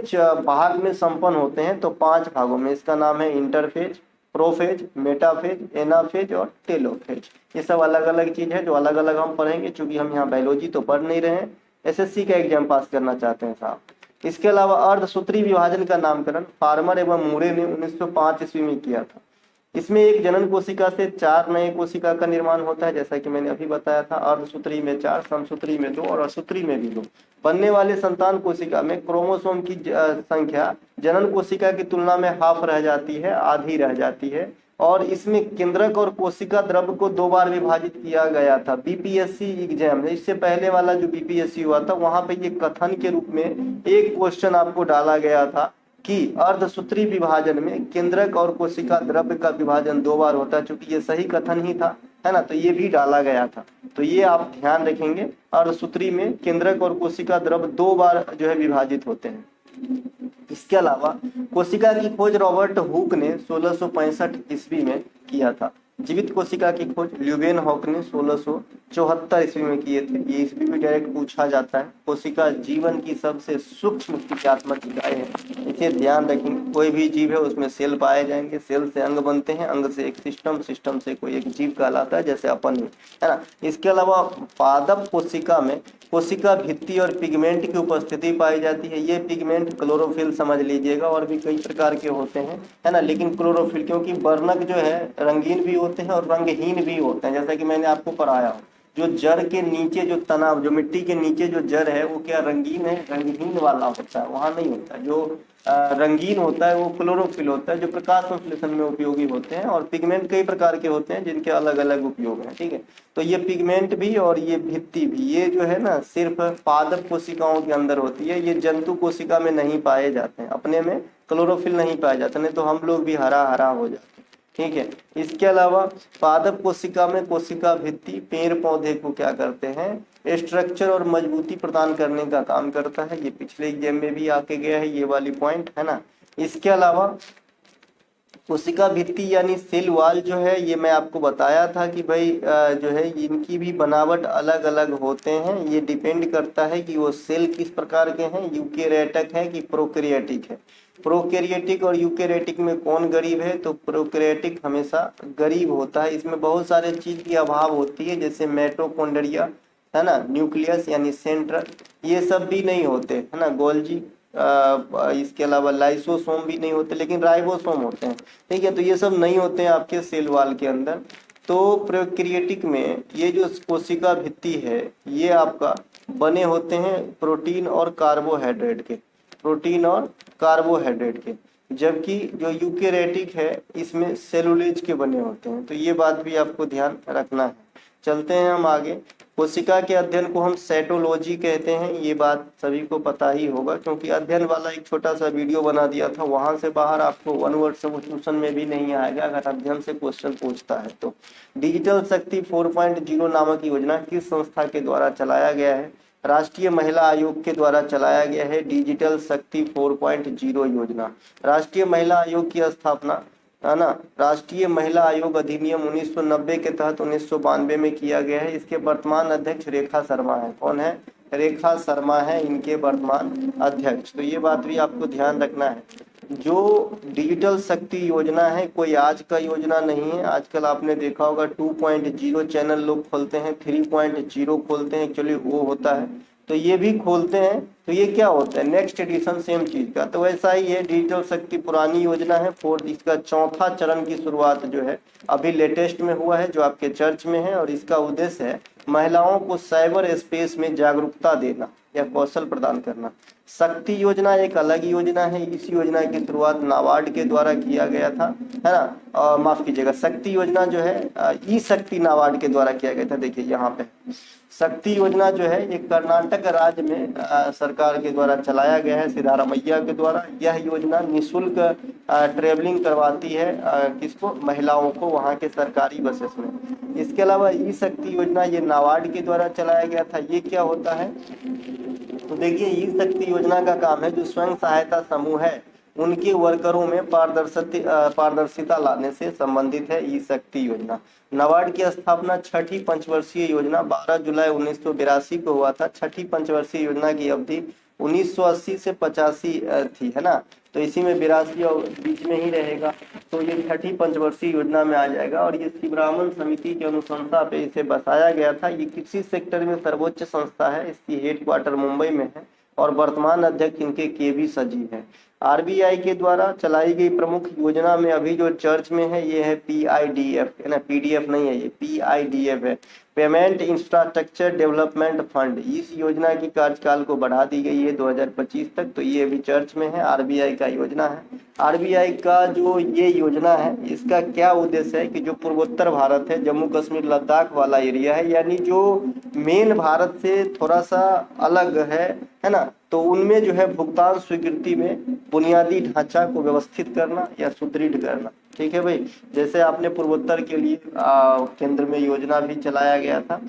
भाग में संपन्न होते हैं? तो 5 भागों में। इसका नाम है इंटरफेज, प्रोफेज, मेटाफेज, एनाफेज और टेलोफेज। ये सब अलग अलग चीज है जो अलग अलग हम पढ़ेंगे, क्योंकि हम यहाँ बायोलॉजी तो पढ़ नहीं रहे हैं, एसएससी का एग्जाम पास करना चाहते हैं साहब। इसके अलावा अर्धसूत्री विभाजन का नामकरण फार्मर एवं मूरे ने 1905 ईस्वी में किया था। इसमें एक जनन कोशिका से 4 नए कोशिका का निर्माण होता है, जैसा कि मैंने अभी बताया था। अर्धसूत्री में 4, समसूत्री में 2 और असूत्री में भी 2। बनने वाले संतान कोशिका में क्रोमोसोम की संख्या जनन कोशिका की तुलना में हाफ रह जाती है, आधी रह जाती है। और इसमें केंद्रक और कोशिका द्रव्य को 2 बार विभाजित किया गया था। बीपीएससी एग्जाम, इससे पहले वाला जो बीपीएससी हुआ था वहां पे ये कथन के रूप में एक क्वेश्चन आपको डाला गया था कि अर्धसूत्री विभाजन में केंद्रक और कोशिका द्रव्य का विभाजन 2 बार होता है। चूंकि ये सही कथन ही था, है ना, तो ये भी डाला गया था। तो ये आप ध्यान रखेंगे, अर्धसूत्री में केंद्रक और कोशिका द्रव्य 2 बार जो है विभाजित होते हैं। इसके अलावा कोशिका की खोज रॉबर्ट हुक ने 1665 ईस्वी में किया था। जीवित कोशिका की खोज ल्यूवेन हॉक ने 1674 ईस्वी में किए थे। ये ईस्वी भी डायरेक्ट पूछा जाता है। कोशिका जीवन की सबसे सूक्ष्म क्रियात्मक इकाई है, इसे ध्यान रखेंगे। कोई भी जीव है उसमें सेल पाए जाएंगे, सेल से अंग बनते हैं, अंग से एक सिस्टम, सिस्टम से कोई एक जीव कहलाता है, जैसे अपन, है ना। इसके अलावा पादप कोशिका में कोशिका भित्ति और पिगमेंट की उपस्थिति पाई जाती है। ये पिगमेंट क्लोरोफिल समझ लीजिएगा, और भी कई प्रकार के होते हैं, है ना, लेकिन क्लोरोफिल, क्योंकि वर्णक जो है रंगीन भी होते हैं और रंगहीन भी होते हैं। जैसा कि मैंने आपको पढ़ाया हो, जो जड़ के नीचे जो तना, जो मिट्टी के नीचे जो जड़ है वो क्या रंगीन है? रंगहीन वाला होता है, वहां नहीं होता। जो रंगीन होता है वो क्लोरोफिल होता है, जो प्रकाश संश्लेषण में उपयोगी होते हैं। और पिगमेंट कई प्रकार के होते हैं जिनके अलग अलग उपयोग हैं। ठीक है, तो ये पिगमेंट भी और ये भित्ति भी, ये जो है ना सिर्फ पादप कोशिकाओं के अंदर होती है। ये जंतु कोशिका में नहीं पाए जाते हैं, अपने में क्लोरोफिल नहीं पाए जाते, नहीं तो हम लोग भी हरा हरा हो जाते। ठीक है, इसके अलावा पादप कोशिका में कोशिका भित्ति पेड़ पौधे को क्या करते हैं? स्ट्रक्चर और मजबूती प्रदान करने का काम करता है। ये पिछले एग्जाम में भी आके गया है ये वाली पॉइंट, है ना। इसके अलावा कोशिका भित्ति यानी सेल वॉल जो है, ये मैं आपको बताया था कि भाई जो है इनकी भी बनावट अलग अलग होते हैं। ये डिपेंड करता है कि वो सेल किस प्रकार के हैं, यूकेरियोटिक है कि प्रोकैरियोटिक है। प्रोकैरियोटिक और यूकेरियोटिक में कौन गरीब है? तो प्रोकैरियोटिक हमेशा गरीब होता है। इसमें बहुत सारे चीज की अभाव होती है, जैसे माइटोकॉन्ड्रिया, है ना, न्यूक्लियस यानी सेंट्रल, ये सब भी नहीं होते, है ना, गोल्जी, इसके अलावा लाइसोसोम भी नहीं होते, लेकिन राइबोसोम होते हैं। ठीक है, तो ये सब नहीं होते हैं आपके सेल वॉल के अंदर। तो प्रोकैरियोटिक में ये जो कोशिका भित्ति है ये आपका बने होते हैं प्रोटीन और कार्बोहाइड्रेट के, प्रोटीन और कार्बोहाइड्रेट के। जबकि जो यूकेरियोटिक है इसमें सेलुलोज के बने होते हैं। तो ये बात भी आपको ध्यान रखना है। चलते हैं हम आगे। कोशिका के अध्ययन को हम साइटोलॉजी कहते हैं, ये बात सभी को पता ही होगा, क्योंकि अध्ययन वाला एक छोटा सा वीडियो बना दिया था, वहां से बाहर आपको 1 वर्ड सब्स्टिट्यूशन में भी नहीं आएगा अगर अध्ययन से क्वेश्चन पूछता है तो। डिजिटल शक्ति 4.0 नामक योजना किस संस्था के द्वारा चलाया गया है? राष्ट्रीय महिला आयोग के द्वारा चलाया गया है डिजिटल शक्ति 4.0 योजना। राष्ट्रीय महिला आयोग की स्थापना है ना। राष्ट्रीय महिला आयोग अधिनियम 1990 के तहत 1992 में किया गया है। इसके वर्तमान अध्यक्ष रेखा शर्मा है। कौन है? रेखा शर्मा है इनके वर्तमान अध्यक्ष। तो ये बात भी आपको ध्यान रखना है। जो डिजिटल शक्ति योजना है कोई आज का योजना नहीं है। आजकल आपने देखा होगा 2.0 चैनल लोग खोलते हैं, 3.0 खोलते हैं, एक्चुअली वो होता है। तो ये भी खोलते हैं, तो ये क्या होता है? नेक्स्ट एडिशन सेम चीज का। तो वैसा ही है, डिजिटल शक्ति पुरानी योजना है, फोर्थ, इसका चौथा चरण की शुरुआत जो है अभी लेटेस्ट में हुआ है, जो आपके चर्च में है। और इसका उद्देश्य है महिलाओं को साइबर स्पेस में जागरूकता देना या कौशल प्रदान करना। शक्ति योजना एक अलग योजना है। इस योजना की शुरुआत नाबार्ड के द्वारा किया गया था, है ना। माफ कीजिएगा, शक्ति योजना जो है ई शक्ति नाबार्ड के द्वारा किया गया था। देखिए यहाँ पे शक्ति योजना जो है एक कर्नाटक राज्य में सरकार के द्वारा चलाया गया है, सिद्धारमैया के द्वारा। यह योजना निःशुल्क ट्रेवलिंग करवाती है किसको? महिलाओं को, वहाँ के सरकारी बसेस में। इसके अलावा ई शक्ति योजना ये नाबार्ड के द्वारा चलाया गया था। ये क्या होता है? तो देखिए ई शक्ति योजना का काम है जो स्वयं सहायता समूह है उनके वर्करों में पारदर्शिता लाने से संबंधित है ई शक्ति योजना। नाबार्ड की स्थापना छठी पंचवर्षीय योजना 12 जुलाई 1982 को हुआ था। छठी पंचवर्षीय योजना की अवधि 1980 से 85 थी, है ना। तो इसी में 82 और बीच में ही रहेगा, तो ये छठी पंचवर्षीय योजना में आ जाएगा। और ये शिवरामन समिति की अनुशंसा पे इसे बसाया गया था। ये कृषि सेक्टर में सर्वोच्च संस्था है, इसकी हेडक्वार्टर मुंबई में है और वर्तमान अध्यक्ष इनके केवी सजीव है। आरबीआई के द्वारा चलाई गई प्रमुख योजना में अभी जो चर्च में है ये है पीआईडीएफ, है ना। पीडीएफ नहीं है, ये पीआईडीएफ है, पेमेंट इंफ्रास्ट्रक्चर डेवलपमेंट फंड। इस योजना की कार्यकाल को बढ़ा दी गई है 2025 तक। तो ये अभी चर्च में है, आरबीआई का योजना है। आरबीआई का जो ये योजना है इसका क्या उद्देश्य है कि जो पूर्वोत्तर भारत है, जम्मू कश्मीर लद्दाख वाला एरिया है, यानी जो मेन भारत से थोड़ा सा अलग है ना, तो उनमें जो है भुगतान स्वीकृति में बुनियादी ढांचा को व्यवस्थित करना या सुदृढ़ करना। ठीक है भाई, जैसे आपने पूर्वोत्तर के लिए केंद्र में योजना भी चलाया गया था।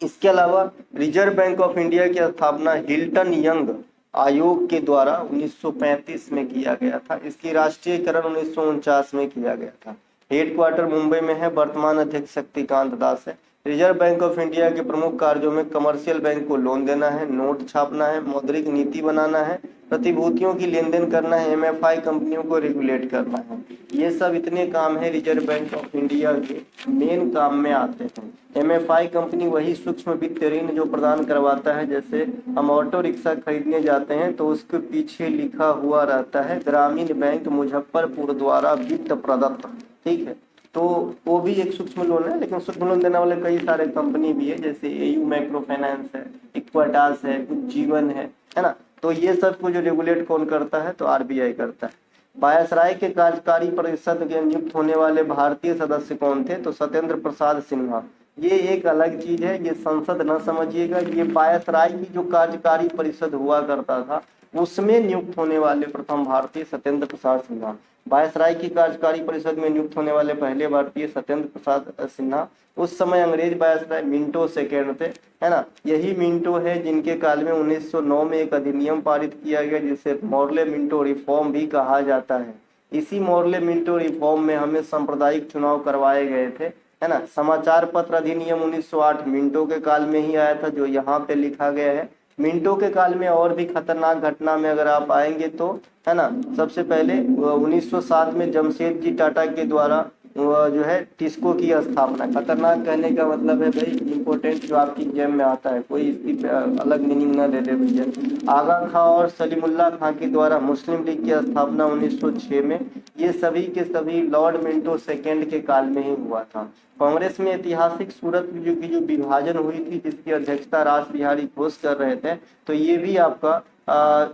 इसके अलावा रिजर्व बैंक ऑफ इंडिया की स्थापना हिल्टन यंग आयोग के द्वारा 1935 में किया गया था। इसकी राष्ट्रीयकरण 1949 में किया गया था। हेडक्वार्टर मुंबई में है, वर्तमान अध्यक्ष शक्तिकांत दास है। रिजर्व बैंक ऑफ इंडिया के प्रमुख कार्यों में कमर्शियल बैंक को लोन देना है, नोट छापना है, मौद्रिक नीति बनाना है, प्रतिभूतियों की लेन देन करना है, एमएफआई कंपनियों को रेगुलेट करना है। ये सब इतने काम है रिजर्व बैंक ऑफ इंडिया के मेन काम में आते हैं। एमएफआई कंपनी वही सूक्ष्म वित्त ऋण जो प्रदान करवाता है। जैसे हम ऑटो रिक्शा खरीदने जाते हैं तो उसके पीछे लिखा हुआ रहता है ग्रामीण बैंक मुजफ्फरपुर द्वारा वित्त प्रदत्त। ठीक है, तो वो भी एक सूक्ष्म लोन है, लेकिन सूक्ष्म लोन देने वाले कई सारे कंपनी भी है, जैसे एयू माइक्रो फाइनेंस है, इक्विटास है, कुछ जीवन है ना। तो ये सब को जो रेगुलेट कौन करता है? तो आरबीआई करता है। वायसराय के कार्यकारी परिषद के नियुक्त होने वाले भारतीय सदस्य कौन थे? तो सत्येंद्र प्रसाद सिन्हा। ये एक अलग चीज है, ये संसद न समझिएगा। ये वायसराय की जो कार्यकारी परिषद हुआ करता था उसमें नियुक्त होने वाले प्रथम भारतीय सत्येंद्र प्रसाद सिन्हा। वायसराय की कार्यकारी परिषद में नियुक्त होने वाले पहले भारतीय सत्येंद्र प्रसाद सिन्हा। उस समय अंग्रेज वायसराय मिंटो सेकेंड थे, है ना। यही मिंटो है जिनके काल में 1909 में एक अधिनियम पारित किया गया जिसे मॉर्ले मिंटो रिफॉर्म भी कहा जाता है। इसी मॉर्ले मिंटो रिफॉर्म में हमें सांप्रदायिक चुनाव करवाए गए थे, है ना। समाचार पत्र अधिनियम 1908 मिंटो के काल में ही आया था, जो यहाँ पे लिखा गया है। मिंटो के काल में और भी खतरनाक घटना में अगर आप आएंगे तो, है ना, सबसे पहले 1907 में जमशेदजी टाटा के द्वारा जो है टिस्को की स्थापना। खतरनाक कहने का मतलब है भाई इंपॉर्टेंट, जो आपकी एग्जाम में आता है, कोई इसकी अलग मीनिंग ना ले ले भैया। आगा खां और सलीमुल्लाह खां के द्वारा मुस्लिम लीग की स्थापना 1906 में। ये सभी के सभी लॉर्ड मिंटो सेकेंड के काल में ही हुआ था। कांग्रेस में ऐतिहासिक सूरत की जो विभाजन हुई थी जिसकी अध्यक्षता रास बिहारी घोष कर रहे थे, तो ये भी आपका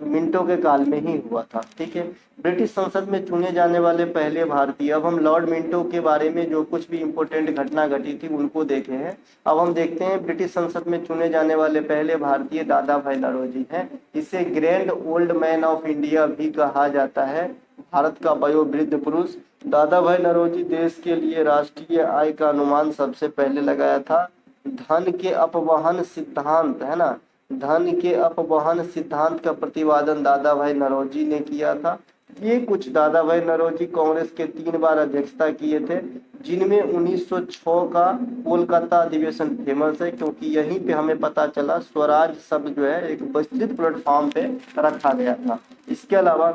मिंटो के काल में ही हुआ था। ठीक है, ब्रिटिश संसद में चुने जाने वाले पहले भारतीय। अब हम लॉर्ड मिंटो के बारे में जो कुछ भी इंपोर्टेंट घटना घटी थी उनको देखे हैं। अब हम देखते हैं ब्रिटिश संसद में चुने जाने वाले पहले भारतीय दादा भाई नौरोजी हैं। इसे grand old man of India भी कहा जाता है, भारत का वयोवृद्ध पुरुष। दादा भाई नौरोजी देश के लिए राष्ट्रीय आय का अनुमान सबसे पहले लगाया था। धन के अपवहन सिद्धांत, है ना, धन के अपवहन सिद्धांत का प्रतिपादन दादा भाई नौरोजी ने किया था। ये कुछ दादा भाई नौरोजी कांग्रेस के 3 बार अध्यक्षता किए थे, जिनमें 1906 का कोलकाता अधिवेशन फेमस है, क्योंकि यहीं पे हमें पता चला स्वराज शब्द जो है एक विस्तृत प्लेटफॉर्म पे रखा गया था। इसके अलावा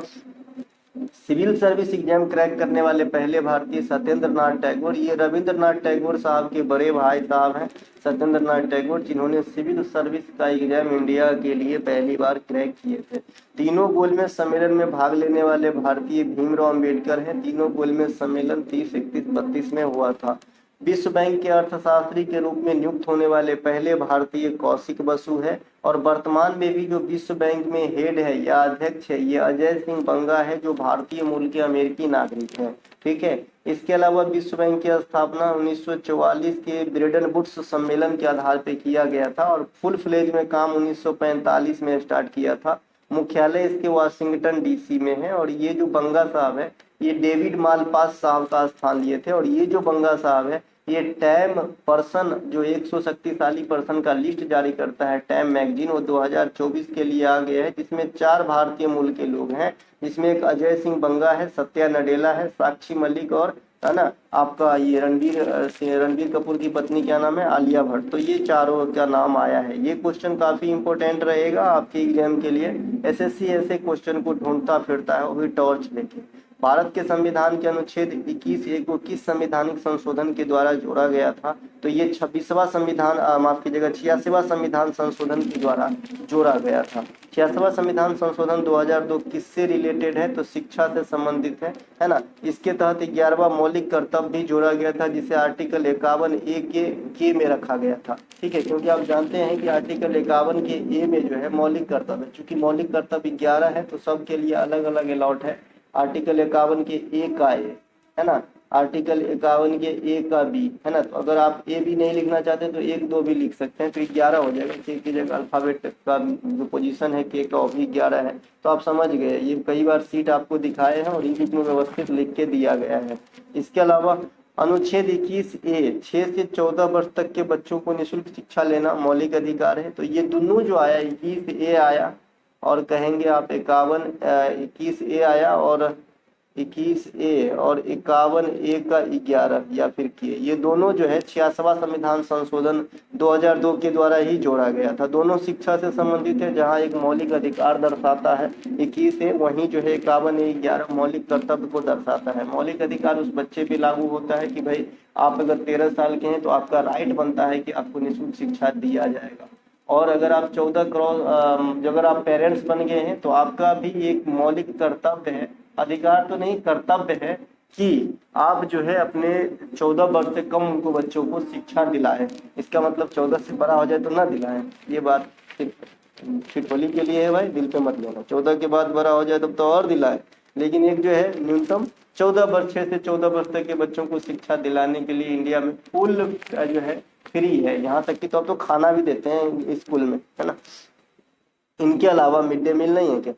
सिविल सर्विस एग्जाम क्रैक करने वाले पहले भारतीय सत्येंद्र नाथ टैगोर, ये रविंद्रनाथ टैगोर साहब के बड़े भाई साहब हैं सत्येंद्र नाथ टैगोर, जिन्होंने सिविल सर्विस का एग्जाम इंडिया के लिए पहली बार क्रैक किए थे। तीनों गोलमेज सम्मेलन में भाग लेने वाले भारतीय भीमराव अंबेडकर हैं। तीनों गोलमेज सम्मेलन 30, 31, 32 में हुआ था। विश्व बैंक के अर्थशास्त्री के रूप में नियुक्त होने वाले पहले भारतीय कौशिक बसु है, और वर्तमान में भी जो विश्व बैंक में हेड है या अध्यक्ष है ये अजय सिंह बंगा है, जो भारतीय मूल के अमेरिकी नागरिक है। ठीक है। इसके अलावा विश्व बैंक की स्थापना 1944 के ब्रेडन वुड्स सम्मेलन के आधार पर किया गया था, और फुल फ्लेज में काम 1945 में स्टार्ट किया था। मुख्यालय इसके वाशिंगटन डीसी में है, और ये जो बंगा साहब है ये डेविड मालपास साहब का स्थान लिए थे। और ये जो बंगा साहब है ये टैम पर्सन, जो 100 शक्तिशाली पर्सन का लिस्ट जारी करता है टैम मैगजीन, वो 2024 के लिए आ गया है, जिसमें 4 भारतीय मूल के लोग हैं, जिसमें एक अजय सिंह बंगा है, सत्या नडेला है, साक्षी मलिक, और है ना आपका ये रणबीर कपूर की पत्नी क्या नाम है, आलिया भट्ट। तो ये चारों का नाम आया है। ये क्वेश्चन काफी इंपॉर्टेंट रहेगा आपके एग्जाम के लिए। एसएससी ऐसे क्वेश्चन को ढूंढता फिरता है, वो भी टॉर्च लेके। भारत के संविधान के अनुच्छेद 21A को किस संवैधानिक संशोधन के द्वारा जोड़ा गया था? तो ये 26वां संविधान, माफ कीजिएगा 86वां संविधान संशोधन के द्वारा जोड़ा गया था। 86वां संविधान संशोधन 2002 किससे रिलेटेड है? तो शिक्षा से संबंधित है ना। इसके तहत 11वां मौलिक कर्तव्य भी जोड़ा गया था, जिसे आर्टिकल 51A के में रखा गया था। ठीक है, क्योंकि आप जानते हैं कि आर्टिकल 51 के ए में जो है मौलिक कर्तव्य, चूंकि मौलिक कर्तव्य 11 है तो सबके लिए अलग अलग अलॉट है। आर्टिकल 51 के ए का ए है ना, आर्टिकल 51 के ए का बी है ना। तो अगर आप ए भी नहीं लिखना चाहते तो 1, 2 भी लिख सकते हैं, तो 11 हो जाएगा। के की जगह अल्फाबेट का जो पोजीशन है के का वो भी 11 है। तो आप समझ गए, ये कई बार सीट आपको दिखाए हैं और इनमें व्यवस्थित लिख के दिया गया है। इसके अलावा अनुच्छेद 21A 6 से 14 वर्ष तक के बच्चों को निःशुल्क शिक्षा लेना मौलिक अधिकार है। तो ये दोनों जो आया 21A आया और कहेंगे आप 21A आया, और 21A और 51A का 11 या फिर के, ये दोनों जो है 86वां संविधान संशोधन 2002 के द्वारा ही जोड़ा गया था। दोनों शिक्षा से संबंधित है। जहां एक मौलिक अधिकार दर्शाता है 21A, वहीं जो है 51A 11 मौलिक कर्तव्य को दर्शाता है। मौलिक अधिकार उस बच्चे पे लागू होता है कि भाई आप अगर 13 साल के हैं तो आपका राइट बनता है कि आपको निःशुल्क शिक्षा दिया जाएगा। और अगर आप 14 क्रॉस अगर आप पेरेंट्स बन गए हैं तो आपका भी एक मौलिक कर्तव्य है, अधिकार तो नहीं कर्तव्य है, कि आप जो है अपने 14 वर्ष से कम उनको बच्चों को शिक्षा दिलाएं। इसका मतलब 14 से बड़ा हो जाए तो ना दिलाएं। ये बात ठिठोली के लिए है भाई, दिल पे मत लेना। 14 के बाद बड़ा हो जाए तब तो और दिलाए, लेकिन एक जो है न्यूनतम 14 वर्ष, 6 से 14 वर्ष तक के बच्चों को शिक्षा दिलाने के लिए इंडिया में फुल जो है फ्री है। यहाँ तक कि तो अब तो खाना भी देते हैं स्कूल में, है ना। इनके अलावा मिड डे मील नहीं है क्या?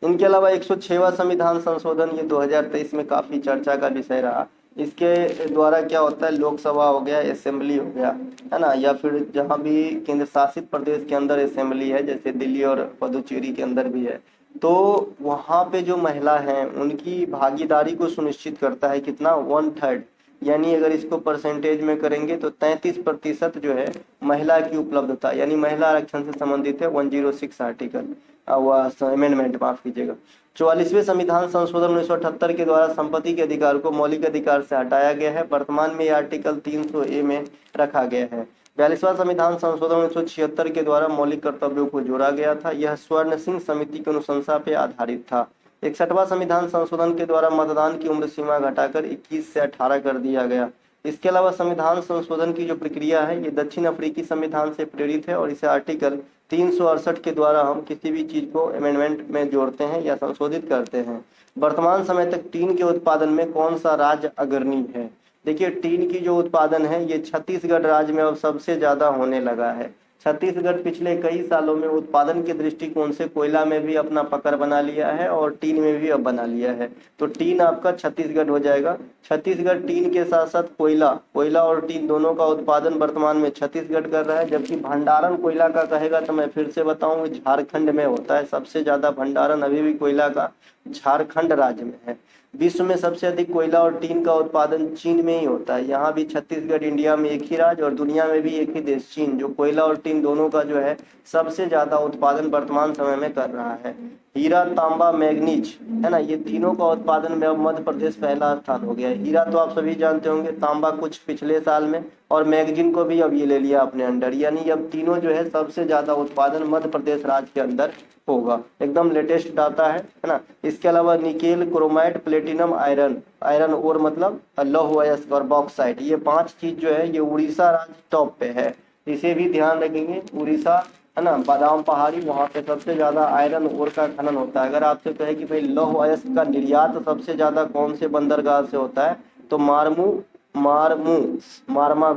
इनके अलावा 106वां संविधान संशोधन ये 2023 में काफी चर्चा का विषय रहा। इसके द्वारा क्या होता है, लोकसभा हो गया, असेंबली हो गया, है ना, या फिर जहाँ भी केंद्र शासित प्रदेश के अंदर असेंबली है, जैसे दिल्ली और पुदुचेरी के अंदर भी है, तो वहाँ पे जो महिला हैं उनकी भागीदारी को सुनिश्चित करता है। कितना? 1/3, यानी अगर इसको परसेंटेज में करेंगे तो 33% जो है महिला की उपलब्धता, यानी महिला आरक्षण से संबंधित है 106 आर्टिकल अमेंडमेंट, माफ कीजिएगा। 44वें संविधान संशोधन 1978 के द्वारा संपत्ति के अधिकार को मौलिक अधिकार से हटाया गया है। वर्तमान में यह आर्टिकल 300A में रखा गया है। 42वां संविधान संशोधन 1976 के द्वारा मौलिक कर्तव्यों को जोड़ा गया था। यह स्वर्ण सिंह समिति की अनुशंसा पे आधारित था। 61वां संविधान संशोधन के द्वारा मतदान की उम्र सीमा घटाकर 21 से 18 कर दिया गया। इसके अलावा संविधान संशोधन की जो प्रक्रिया है ये दक्षिण अफ्रीकी संविधान से प्रेरित है, और इसे आर्टिकल 368 के द्वारा हम किसी भी चीज को अमेंडमेंट में जोड़ते हैं या संशोधित करते हैं। वर्तमान समय तक टीन के उत्पादन में कौन सा राज्य अग्रणी है? देखिए टीन की जो उत्पादन है ये छत्तीसगढ़ राज्य में अब सबसे ज्यादा होने लगा है। छत्तीसगढ़ पिछले कई सालों में उत्पादन के दृष्टिकोण से कोयला में भी अपना पकड़ बना लिया है और टीन में भी अब बना लिया है। तो टीन आपका छत्तीसगढ़ हो जाएगा। छत्तीसगढ़ टीन के साथ साथ कोयला कोयला और टीन दोनों का उत्पादन वर्तमान में छत्तीसगढ़ कर रहा है। जबकि भंडारण कोयला का कहेगा तो मैं फिर से बताऊं, झारखंड में होता है। सबसे ज्यादा भंडारण अभी भी कोयला का झारखंड राज्य में है। विश्व में सबसे अधिक कोयला और टीन का उत्पादन चीन में ही होता है। यहाँ भी छत्तीसगढ़ इंडिया में एक ही राज्य और दुनिया में भी एक ही देश चीन, जो कोयला और टीन दोनों का जो है सबसे ज्यादा उत्पादन वर्तमान समय में कर रहा है। हीरा, तांबा, मैग्नीज, है ना, ये तीनों का उत्पादन में अब मध्य प्रदेश पहला स्थान हो गया है। हीरा तो आप सभी जानते होंगे, तांबा कुछ पिछले साल में, और मैगजीन को भी अब ये ले लिया अपने अंडर। यानी अब तीनों जो है सबसे ज्यादा उत्पादन मध्य प्रदेश राज्य के अंदर होगा। एकदम लेटेस्ट डाटा है ना। इसके अलावा nickel, chromite, platinum, iron, iron और मतलब लौह अयस्क और बॉक्साइट, ये 5 चीज जो है ये उड़ीसा राज्य टॉप पे है। इसे भी ध्यान रखेंगे। उड़ीसा, है ना, बादाम पहाड़ी, वहाँ पे सबसे ज्यादा आयरन ओर का खनन होता है। अगर आपसे कहे कि भाई लौह अयस्क का निर्यात सबसे ज्यादा कौन से बंदरगाह से होता है, तो मारमू मारमा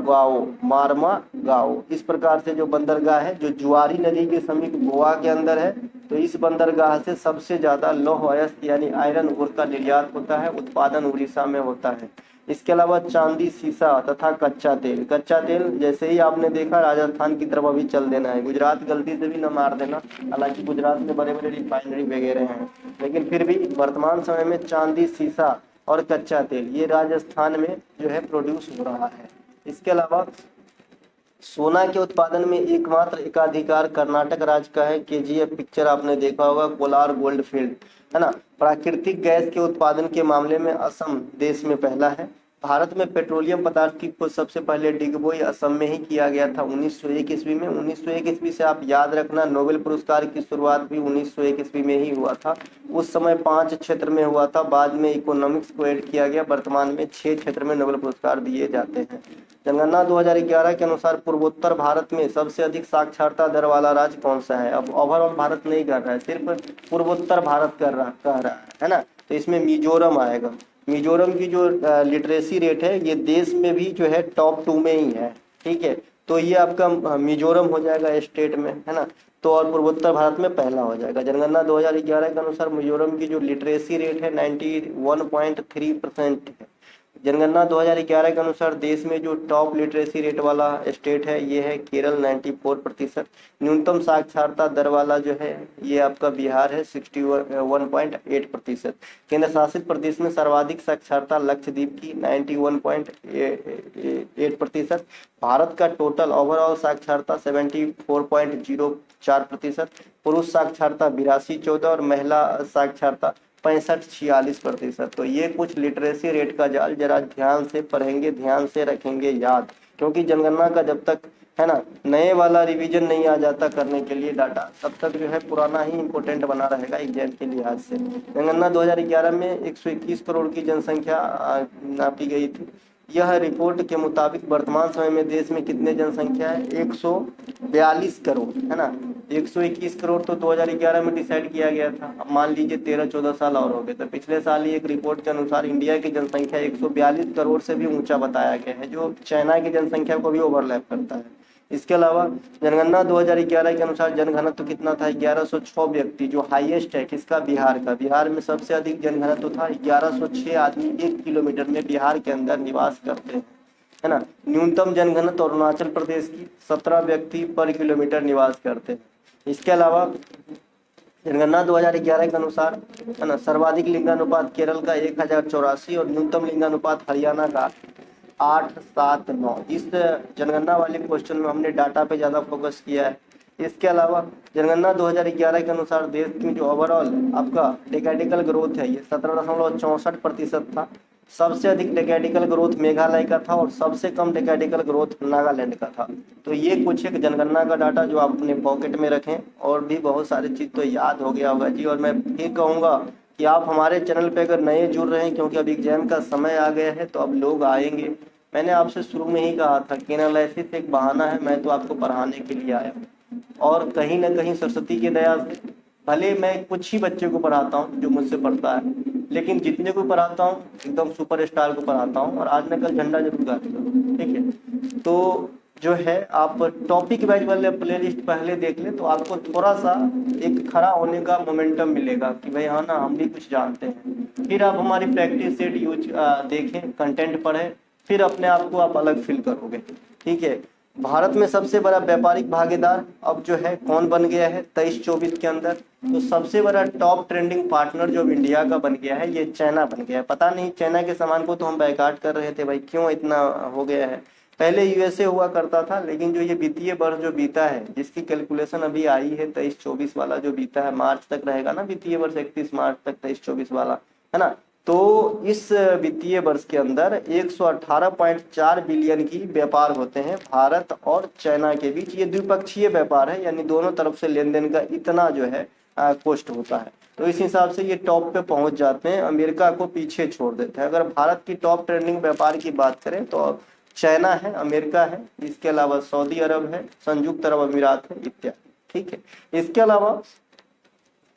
गाओ इस प्रकार से जो बंदरगाह है, जो जुआरी नदी के समीप गोवा के अंदर है, तो इस बंदरगाह से सबसे ज्यादा लौह अयस्क यानी आयरन ओर का निर्यात होता है, उत्पादन उड़ीसा में होता है। इसके अलावा चांदी, सीसा तथा कच्चा तेल जैसे ही आपने देखा राजस्थान की तरफ अभी चल देना है, गुजरात गलती से भी न मार देना। हालांकि गुजरात में बड़े बड़े रिफाइनरी वगैरह हैं, लेकिन फिर भी वर्तमान समय में चांदी, सीसा और कच्चा तेल ये राजस्थान में जो है प्रोड्यूस हो रहा है। इसके अलावा सोना के उत्पादन में एकमात्र एकाधिकार कर्नाटक राज्य का है। केजीएफ पिक्चर आपने देखा होगा, कोलार गोल्ड फील्ड, है ना। प्राकृतिक गैस के उत्पादन के मामले में असम देश में पहला है। भारत में पेट्रोलियम पदार्थ की खोज सबसे पहले डिगबोई असम में ही किया गया था 1901 ईस्वी में। 1901 ईस्वी से आप याद रखना, नोबेल पुरस्कार की शुरुआत भी 1901 ईस्वी में ही हुआ था। उस समय 5 क्षेत्र में हुआ था, बाद में इकोनॉमिक्स को ऐड किया गया। वर्तमान में 6 क्षेत्र में नोबेल पुरस्कार दिए जाते हैं। जनगणना 2011 के अनुसार पूर्वोत्तर भारत में सबसे अधिक साक्षरता दर वाला राज्य कौन सा है। अब ओवरऑल भारत नहीं कर रहा है, सिर्फ पूर्वोत्तर भारत कह रहा है ना। तो इसमें मिजोरम आएगा। मिजोरम की जो लिटरेसी रेट है ये देश में भी जो है टॉप 2 में ही है। ठीक है, तो ये आपका मिजोरम हो जाएगा स्टेट में, है ना। तो और पूर्वोत्तर भारत में पहला हो जाएगा। जनगणना 2011 के अनुसार मिजोरम की जो लिटरेसी रेट है 91.3% है। जनगणना 2011 के अनुसार देश में जो टॉप लिटरेसी रेट वाला स्टेट है ये है केरल 94%। न्यूनतम साक्षरता दर वाला जो है ये आपका बिहार है 61.8%। केंद्र शासित प्रदेश में सर्वाधिक साक्षरता लक्षद्वीप की 91.8%। भारत का टोटल ओवरऑल साक्षरता 74.04%। पुरुष साक्षरता 82.14 और महिला साक्षरता 65-46%। तो ये कुछ लिटरेसी रेट का जाल जरा ध्यान से पढ़ेंगे, ध्यान से रखेंगे याद, क्योंकि जनगणना का जब तक, है ना, नए वाला रिवीजन नहीं आ जाता करने के लिए डाटा, तब तक जो है पुराना ही इंपॉर्टेंट बना रहेगा एग्जाम के लिहाज से। जनगणना 2011 में 121 करोड़ की जनसंख्या नापी गई थी। यह रिपोर्ट के मुताबिक वर्तमान समय में देश में कितने जनसंख्या है, 142 करोड़, है ना। 121 करोड़ तो 2011 में डिसाइड किया गया था। अब मान लीजिए 13-14 साल और हो गए, तो पिछले साल ही एक रिपोर्ट के अनुसार इंडिया की जनसंख्या 142 करोड़ से भी ऊंचा बताया गया है, जो चाइना की जनसंख्या को भी ओवरलैप करता है। इसके अलावा जनगणना 2011 के अनुसार जनघनत्व कितना था, 1106 व्यक्ति, जो हाईएस्ट है किसका, बिहार का। बिहार में सबसे अधिक जनघनत्व था, 1106 आदमी 1 किलोमीटर में बिहार के अंदर निवास करते हैं, है ना। न्यूनतम जनघनत्व अरुणाचल प्रदेश की 17 व्यक्ति पर किलोमीटर निवास करते हैं। इसके अलावा जनगणना 2011 के अनुसार, है ना, सर्वाधिक लिंगानुपात केरल का 1084 और न्यूनतम लिंगानुपात हरियाणा का 879। इस जनगणना वाले क्वेश्चन में हमने डाटा पे ज्यादा फोकस किया है। इसके अलावा जनगणना 2011 के अनुसार देश में जो ओवरऑल आपका डेकेडिकल ग्रोथ है ये 17.64% था। सबसे अधिक डेकेडिकल ग्रोथ मेघालय का था और सबसे कम डेकेडिकल ग्रोथ नागालैंड का था। तो ये कुछ एक जनगणना का डाटा जो आप अपने पॉकेट में रखें, और भी बहुत सारी चीज तो याद हो गया होगा जी। और मैं फिर कहूँगा कि आप हमारे चैनल पे अगर नए जुड़ रहे हैं, क्योंकि अब एग्जाम का समय आ गया है तो अब लोग आएंगे। मैंने आपसे शुरू में ही कहा था कि एनालिसिस एक बहाना है, मैं तो आपको पढ़ाने के लिए आया हूँ। और कहीं ना कहीं सरस्वती की दया से भले मैं कुछ ही बच्चे को पढ़ाता हूँ जो मुझसे पढ़ता है, लेकिन जितने को पढ़ाता हूँ एकदम सुपर स्टार को पढ़ाता हूँ, और आज न कल झंडा जरूर गाड़ूंगा। ठीक है, तो जो है आप टॉपिक वाइज वाले प्लेलिस्ट पहले देख ले, तो आपको थोड़ा सा एक खड़ा होने का मोमेंटम मिलेगा कि भाई हाँ ना, हम भी कुछ जानते हैं। फिर आप हमारी प्रैक्टिस सेट यूज देखें, कंटेंट पढ़ें, फिर अपने आप को आप अलग फील करोगे। ठीक है। भारत में सबसे बड़ा व्यापारिक भागीदार अब जो है कौन बन गया है 23-24 के अंदर? तो सबसे बड़ा टॉप ट्रेंडिंग पार्टनर जो इंडिया का बन गया है, ये चाइना बन गया है। पता नहीं चाइना के सामान को तो हम बायकॉट कर रहे थे भाई, क्यों इतना हो गया है। पहले यूएसए हुआ करता था, लेकिन जो ये वित्तीय वर्ष जो बीता है, जिसकी कैलकुलेशन अभी आई है 23-24 वाला जो बीता है, मार्च तक रहेगा ना वित्तीय वर्ष, 31 मार्च तक 23-24 वाला, है ना। तो इस वित्तीय वर्ष के अंदर 118.4 बिलियन की व्यापार होते हैं भारत और चाइना के बीच। ये द्विपक्षीय व्यापार है, यानी दोनों तरफ से लेन देन का इतना जो है कॉस्ट होता है। तो इस हिसाब से ये टॉप पे पहुंच जाते हैं, अमेरिका को पीछे छोड़ देते हैं। अगर भारत की टॉप ट्रेंडिंग व्यापार की बात करें तो चाइना है, अमेरिका है, इसके अलावा सऊदी अरब है, संयुक्त अरब अमीरात है, इत्यादि। ठीक है। इसके अलावा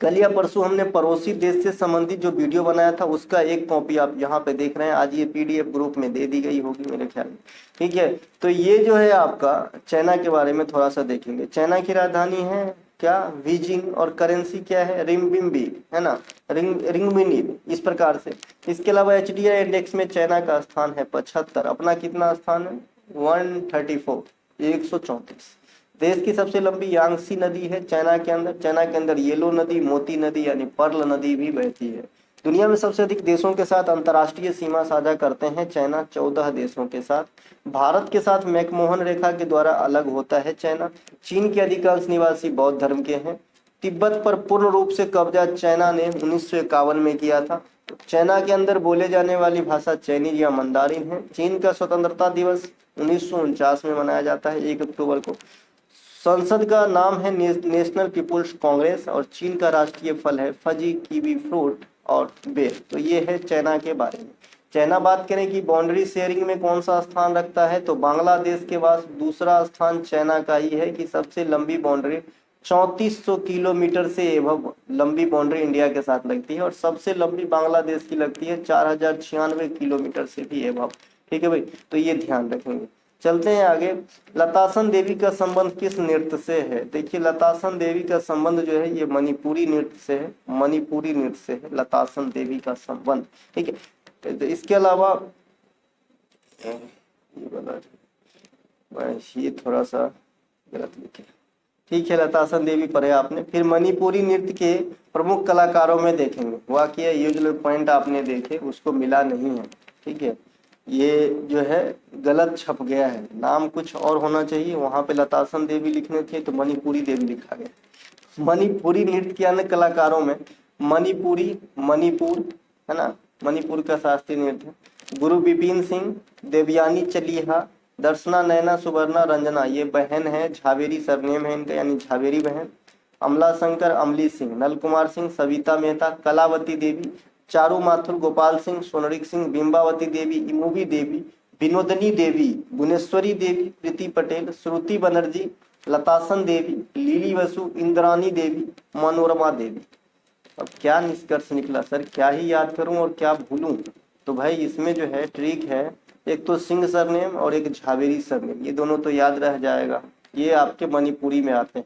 कल या परसों हमने पड़ोसी देश से संबंधित जो वीडियो बनाया था, उसका एक कॉपी आप यहाँ पे देख रहे हैं। आज ये पीडीएफ ग्रुप में दे दी गई होगी मेरे ख्याल में। ठीक है। तो ये जो है आपका चाइना के बारे में थोड़ा सा देखेंगे। चाइना की राजधानी है क्या? बीजिंग। और करेंसी क्या है? रिंगबिंबी, है ना, रिंगबिनी, इस प्रकार से। इसके अलावा एचडीआई इंडेक्स में चाइना का स्थान है 75। अपना कितना स्थान है? 134, 134। देश की सबसे लंबी यांगसी नदी है चाइना के अंदर। चाइना के अंदर येलो नदी, मोती नदी यानी पर्ल नदी भी बहती है। दुनिया में सबसे अधिक देशों के साथ अंतर्राष्ट्रीय सीमा साझा करते हैं चाइना, 14 देशों के साथ। भारत के साथ मैकमोहन रेखा के द्वारा अलग होता है चाइना। चीन के अधिकांश निवासी बौद्ध धर्म के हैं। तिब्बत पर पूर्ण रूप से कब्जा चाइना ने 1951 में किया था। चाइना के अंदर बोले जाने वाली भाषा चाइनीज या मंदारिन है। चीन का स्वतंत्रता दिवस 1949 में मनाया जाता है, 1 अक्टूबर को। संसद का नाम है नेशनल पीपुल्स कांग्रेस। और चीन का राष्ट्रीय फल है फजी, कीवी फ्रूट और बेर। तो ये है चाइना के बारे में। चाइना बात करें कि बाउंड्री शेयरिंग में कौन सा स्थान रखता है, तो बांग्लादेश के बाद दूसरा स्थान चाइना का ही है कि सबसे लंबी बाउंड्री 3400 किलोमीटर से एवं लंबी बाउंड्री इंडिया के साथ लगती है। और सबसे लंबी बांग्लादेश की लगती है 4096 किलोमीटर से भी एवं। ठीक है भाई, तो ये ध्यान रखेंगे। चलते हैं आगे। लतासन देवी का संबंध किस नृत्य से है? देखिए, लतासन देवी का संबंध जो है ये मणिपुरी नृत्य से है। मणिपुरी नृत्य से है लतासन देवी का संबंध। ठीक है। तो इसके अलावा ये थोड़ा सा गलत लिखे। ठीक है, लतासन देवी पढ़े आपने। फिर मणिपुरी नृत्य के प्रमुख कलाकारों में देखेंगे। वाकई ये जो पॉइंट आपने देखे उसको मिला नहीं है। ठीक है, ये जो है गलत छप गया है, नाम कुछ और होना चाहिए। वहां पे लतासन देवी लिखने थे तो मणिपुरी देवी लिखा गया। मणिपुरी नृत्य के अन्य कलाकारों में मणिपुरी, मणिपुर, है ना, मणिपुर का शास्त्रीय नृत्य। गुरु विपिन सिंह, देवयानी चलिहा, दर्शना, नैना, सुवर्णा, रंजना, ये बहन है, झावेरी सरनेम है इनका, यानी झावेरी बहन। अमला शंकर, अमली सिंह, नल कुमार सिंह, सविता मेहता, कलावती देवी, चारू माथुर, गोपाल सिंह, सोनरिक सिंह, बिंबावती देवी, इमोवी देवी, विनोदनी देवी, भुवनेश्वरी देवी, प्रीति पटेल, श्रुति बनर्जी, लतासन देवी, लीली वसु, इंद्रानी देवी, मनोरमा देवी। अब क्या निष्कर्ष निकला सर, क्या ही याद करूं और क्या भूलूं? तो भाई इसमें जो है ट्रिक है, एक तो सिंह सरनेम और एक झावेरी सरनेम, ये दोनों तो याद रह जाएगा। ये आपके मणिपुरी में आते हैं।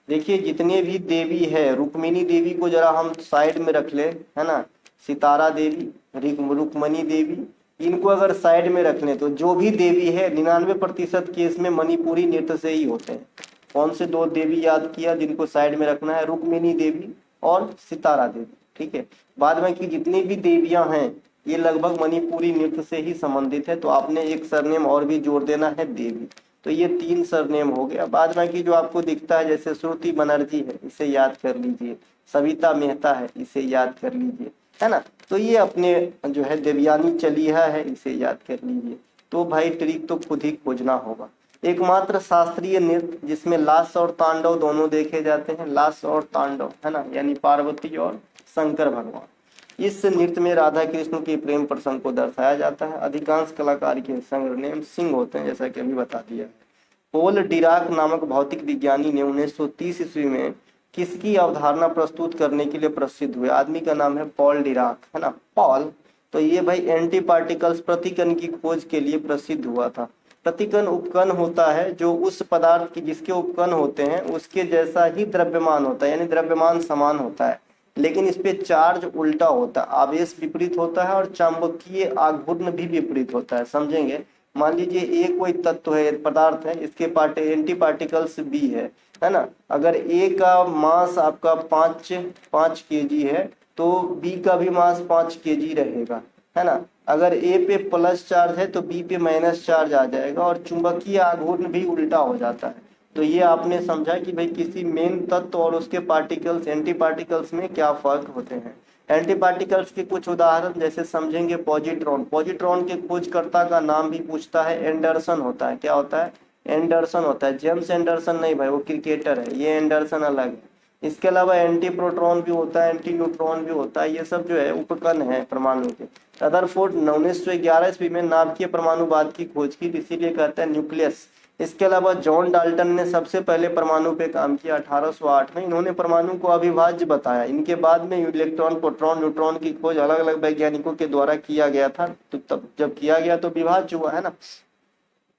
देखिए जितने भी देवी है, रुक्मिणी देवी को जरा हम साइड में रख ले, है ना, सितारा देवी, रुक्मणी देवी, इनको अगर साइड में रख लें तो जो भी देवी है 99% केस में मणिपुरी नृत्य से ही होते हैं। कौन से दो देवी याद किया जिनको साइड में रखना है? रुक्मिणी देवी और सितारा देवी। ठीक है, बाद में की जितनी भी देवियां हैं ये लगभग मणिपुरी नृत्य से ही संबंधित है। तो आपने एक सरनेम और भी जोड़ देना है, देवी। तो ये 3 सरनेम हो गया। बाद में की जो आपको दिखता है, जैसे श्रुति बनर्जी है, इसे याद कर लीजिए। सविता मेहता है, इसे याद कर लीजिए, है ना। तो ये अपने जो है देवयानी चलिहा है, इसे याद कर लीजिए। तो भाई ट्रिक तो खुद ही खोजना होगा। एकमात्र शास्त्रीय नृत्य जिसमें लास और तांडव दोनों देखे जाते हैं, लास और तांडव, है ना, यानी पार्वती और शंकर भगवान। इस नृत्य में राधा कृष्ण के प्रेम प्रसंग को दर्शाया जाता है। अधिकांश कलाकार के सरनेम सिंह होते हैं, जैसा कि अभी बता दिया। पॉल डिराक नामक भौतिक विज्ञानी ने 1930 ईस्वी में किसकी अवधारणा प्रस्तुत करने के लिए प्रसिद्ध हुए? आदमी का नाम है पॉल डिराक, है ना, पॉल। तो ये भाई एंटी पार्टिकल्स, प्रतिकण की खोज के लिए प्रसिद्ध हुआ था। प्रतिकण उपकण होता है जो उस पदार्थ की जिसके उपकण होते हैं उसके जैसा ही द्रव्यमान होता है, यानी द्रव्यमान समान होता है, लेकिन इस पे चार्ज उल्टा होता है, आवेश विपरीत होता है और चुंबकीय आघूर्ण भी विपरीत होता है। समझेंगे, मान लीजिए ए कोई तत्व है, पदार्थ है, इसके एंटी पार्टिकल्स बी है ना। अगर ए का मास आपका 5 kg है तो बी का भी मास 5 kg रहेगा, है ना। अगर ए पे प्लस चार्ज है तो बी पे माइनस चार्ज आ जाएगा और चुंबकीय आघूर्ण भी उल्टा हो जाता है। तो ये आपने समझा कि भाई किसी मेन तत्व और उसके पार्टिकल्स एंटी पार्टिकल्स में क्या फर्क होते हैं। एंटी पार्टिकल्स के कुछ उदाहरण जैसे समझेंगे, पॉजिट्रॉन। पॉजिट्रॉन के खोजकर्ता का नाम भी पूछता है, एंडरसन होता है। क्या होता है? एंडरसन होता है। जेम्स एंडरसन नहीं भाई, वो क्रिकेटर है, ये एंडरसन अलग है। इसके अलावा एंटी प्रोटॉन भी होता है, एंटी न्यूट्रॉन भी होता है। ये सब जो है उपकण है परमाणु के। रदरफोर्ड 1911 ईस्वी में नाभिकीय परमाणुवाद की खोज की, इसीलिए कहते हैं न्यूक्लियस। इसके अलावा जॉन डाल्टन ने सबसे पहले परमाणु पे काम किया 1808 में। इन्होंने परमाणु को अविभाज्य बताया। इनके बाद में इलेक्ट्रॉन, प्रोटॉन, न्यूट्रॉन की खोज अलग अलग वैज्ञानिकों के द्वारा किया गया था। तो तब जब किया गया तो विभाज्य हुआ, है ना।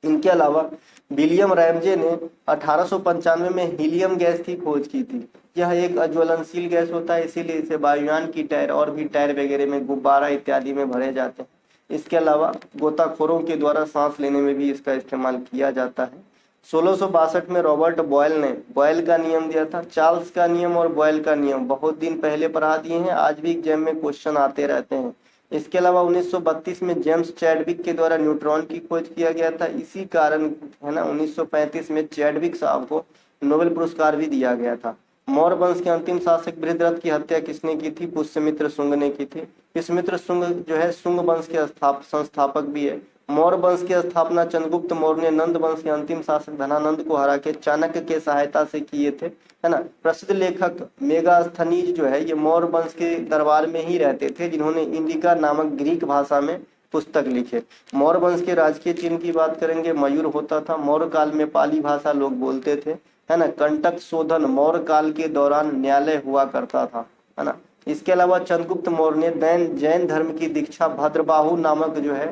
इनके अलावा विलियम रैमजे ने 1895 में हीलियम गैस की खोज की थी। यह एक अज्वलनशील गैस होता है, इसीलिए इसे वायुयान की टायर और भी टायर वगैरह में, गुब्बारा इत्यादि में भरे जाते हैं। इसके अलावा गोताखोरों के द्वारा सांस लेने में भी इसका इस्तेमाल किया जाता है। 1662 में रॉबर्ट बॉयल ने बॉयल का नियम दिया था। चार्ल्स का नियम और बॉयल का नियम बहुत दिन पहले पढ़ा दिए हैं, आज भी एग्जाम में क्वेश्चन आते रहते हैं। इसके अलावा 1932 में जेम्स चैडविक के द्वारा न्यूट्रॉन की खोज किया गया था। इसी कारण, है ना, 1935 में चैडविक साहब को नोबेल पुरस्कार भी दिया गया था। मौर्य वंश के अंतिम शासक बृहद्रथ की हत्या किसने की थी? पुष्यमित्र शुंग ने की थी। पुष्यमित्र शुंग जो है शुंग वंश के संस्थापक भी है। मौर्य वंश की स्थापना चंद्रगुप्त मौर्य ने नंद वंश के अंतिम शासक धनानंद को हरा के चाणक्य के सहायता से किए थे, है ना। प्रसिद्ध लेखक मेगास्थनीज जो है ये मौर्य वंश के दरबार में ही रहते थे, जिन्होंने इंडिका नामक ग्रीक भाषा में पुस्तक लिखे। मौर्य वंश के राजकीय चिन्ह की बात करेंगे, मयूर होता था। मौर्य काल में पाली भाषा लोग बोलते थे, है ना। कंटक शोधन मौर्य काल के दौरान न्यायालय हुआ करता था, है ना। इसके अलावा चंद्रगुप्त मौर्य ने जैन धर्म की दीक्षा भद्रबाहु नामक जो है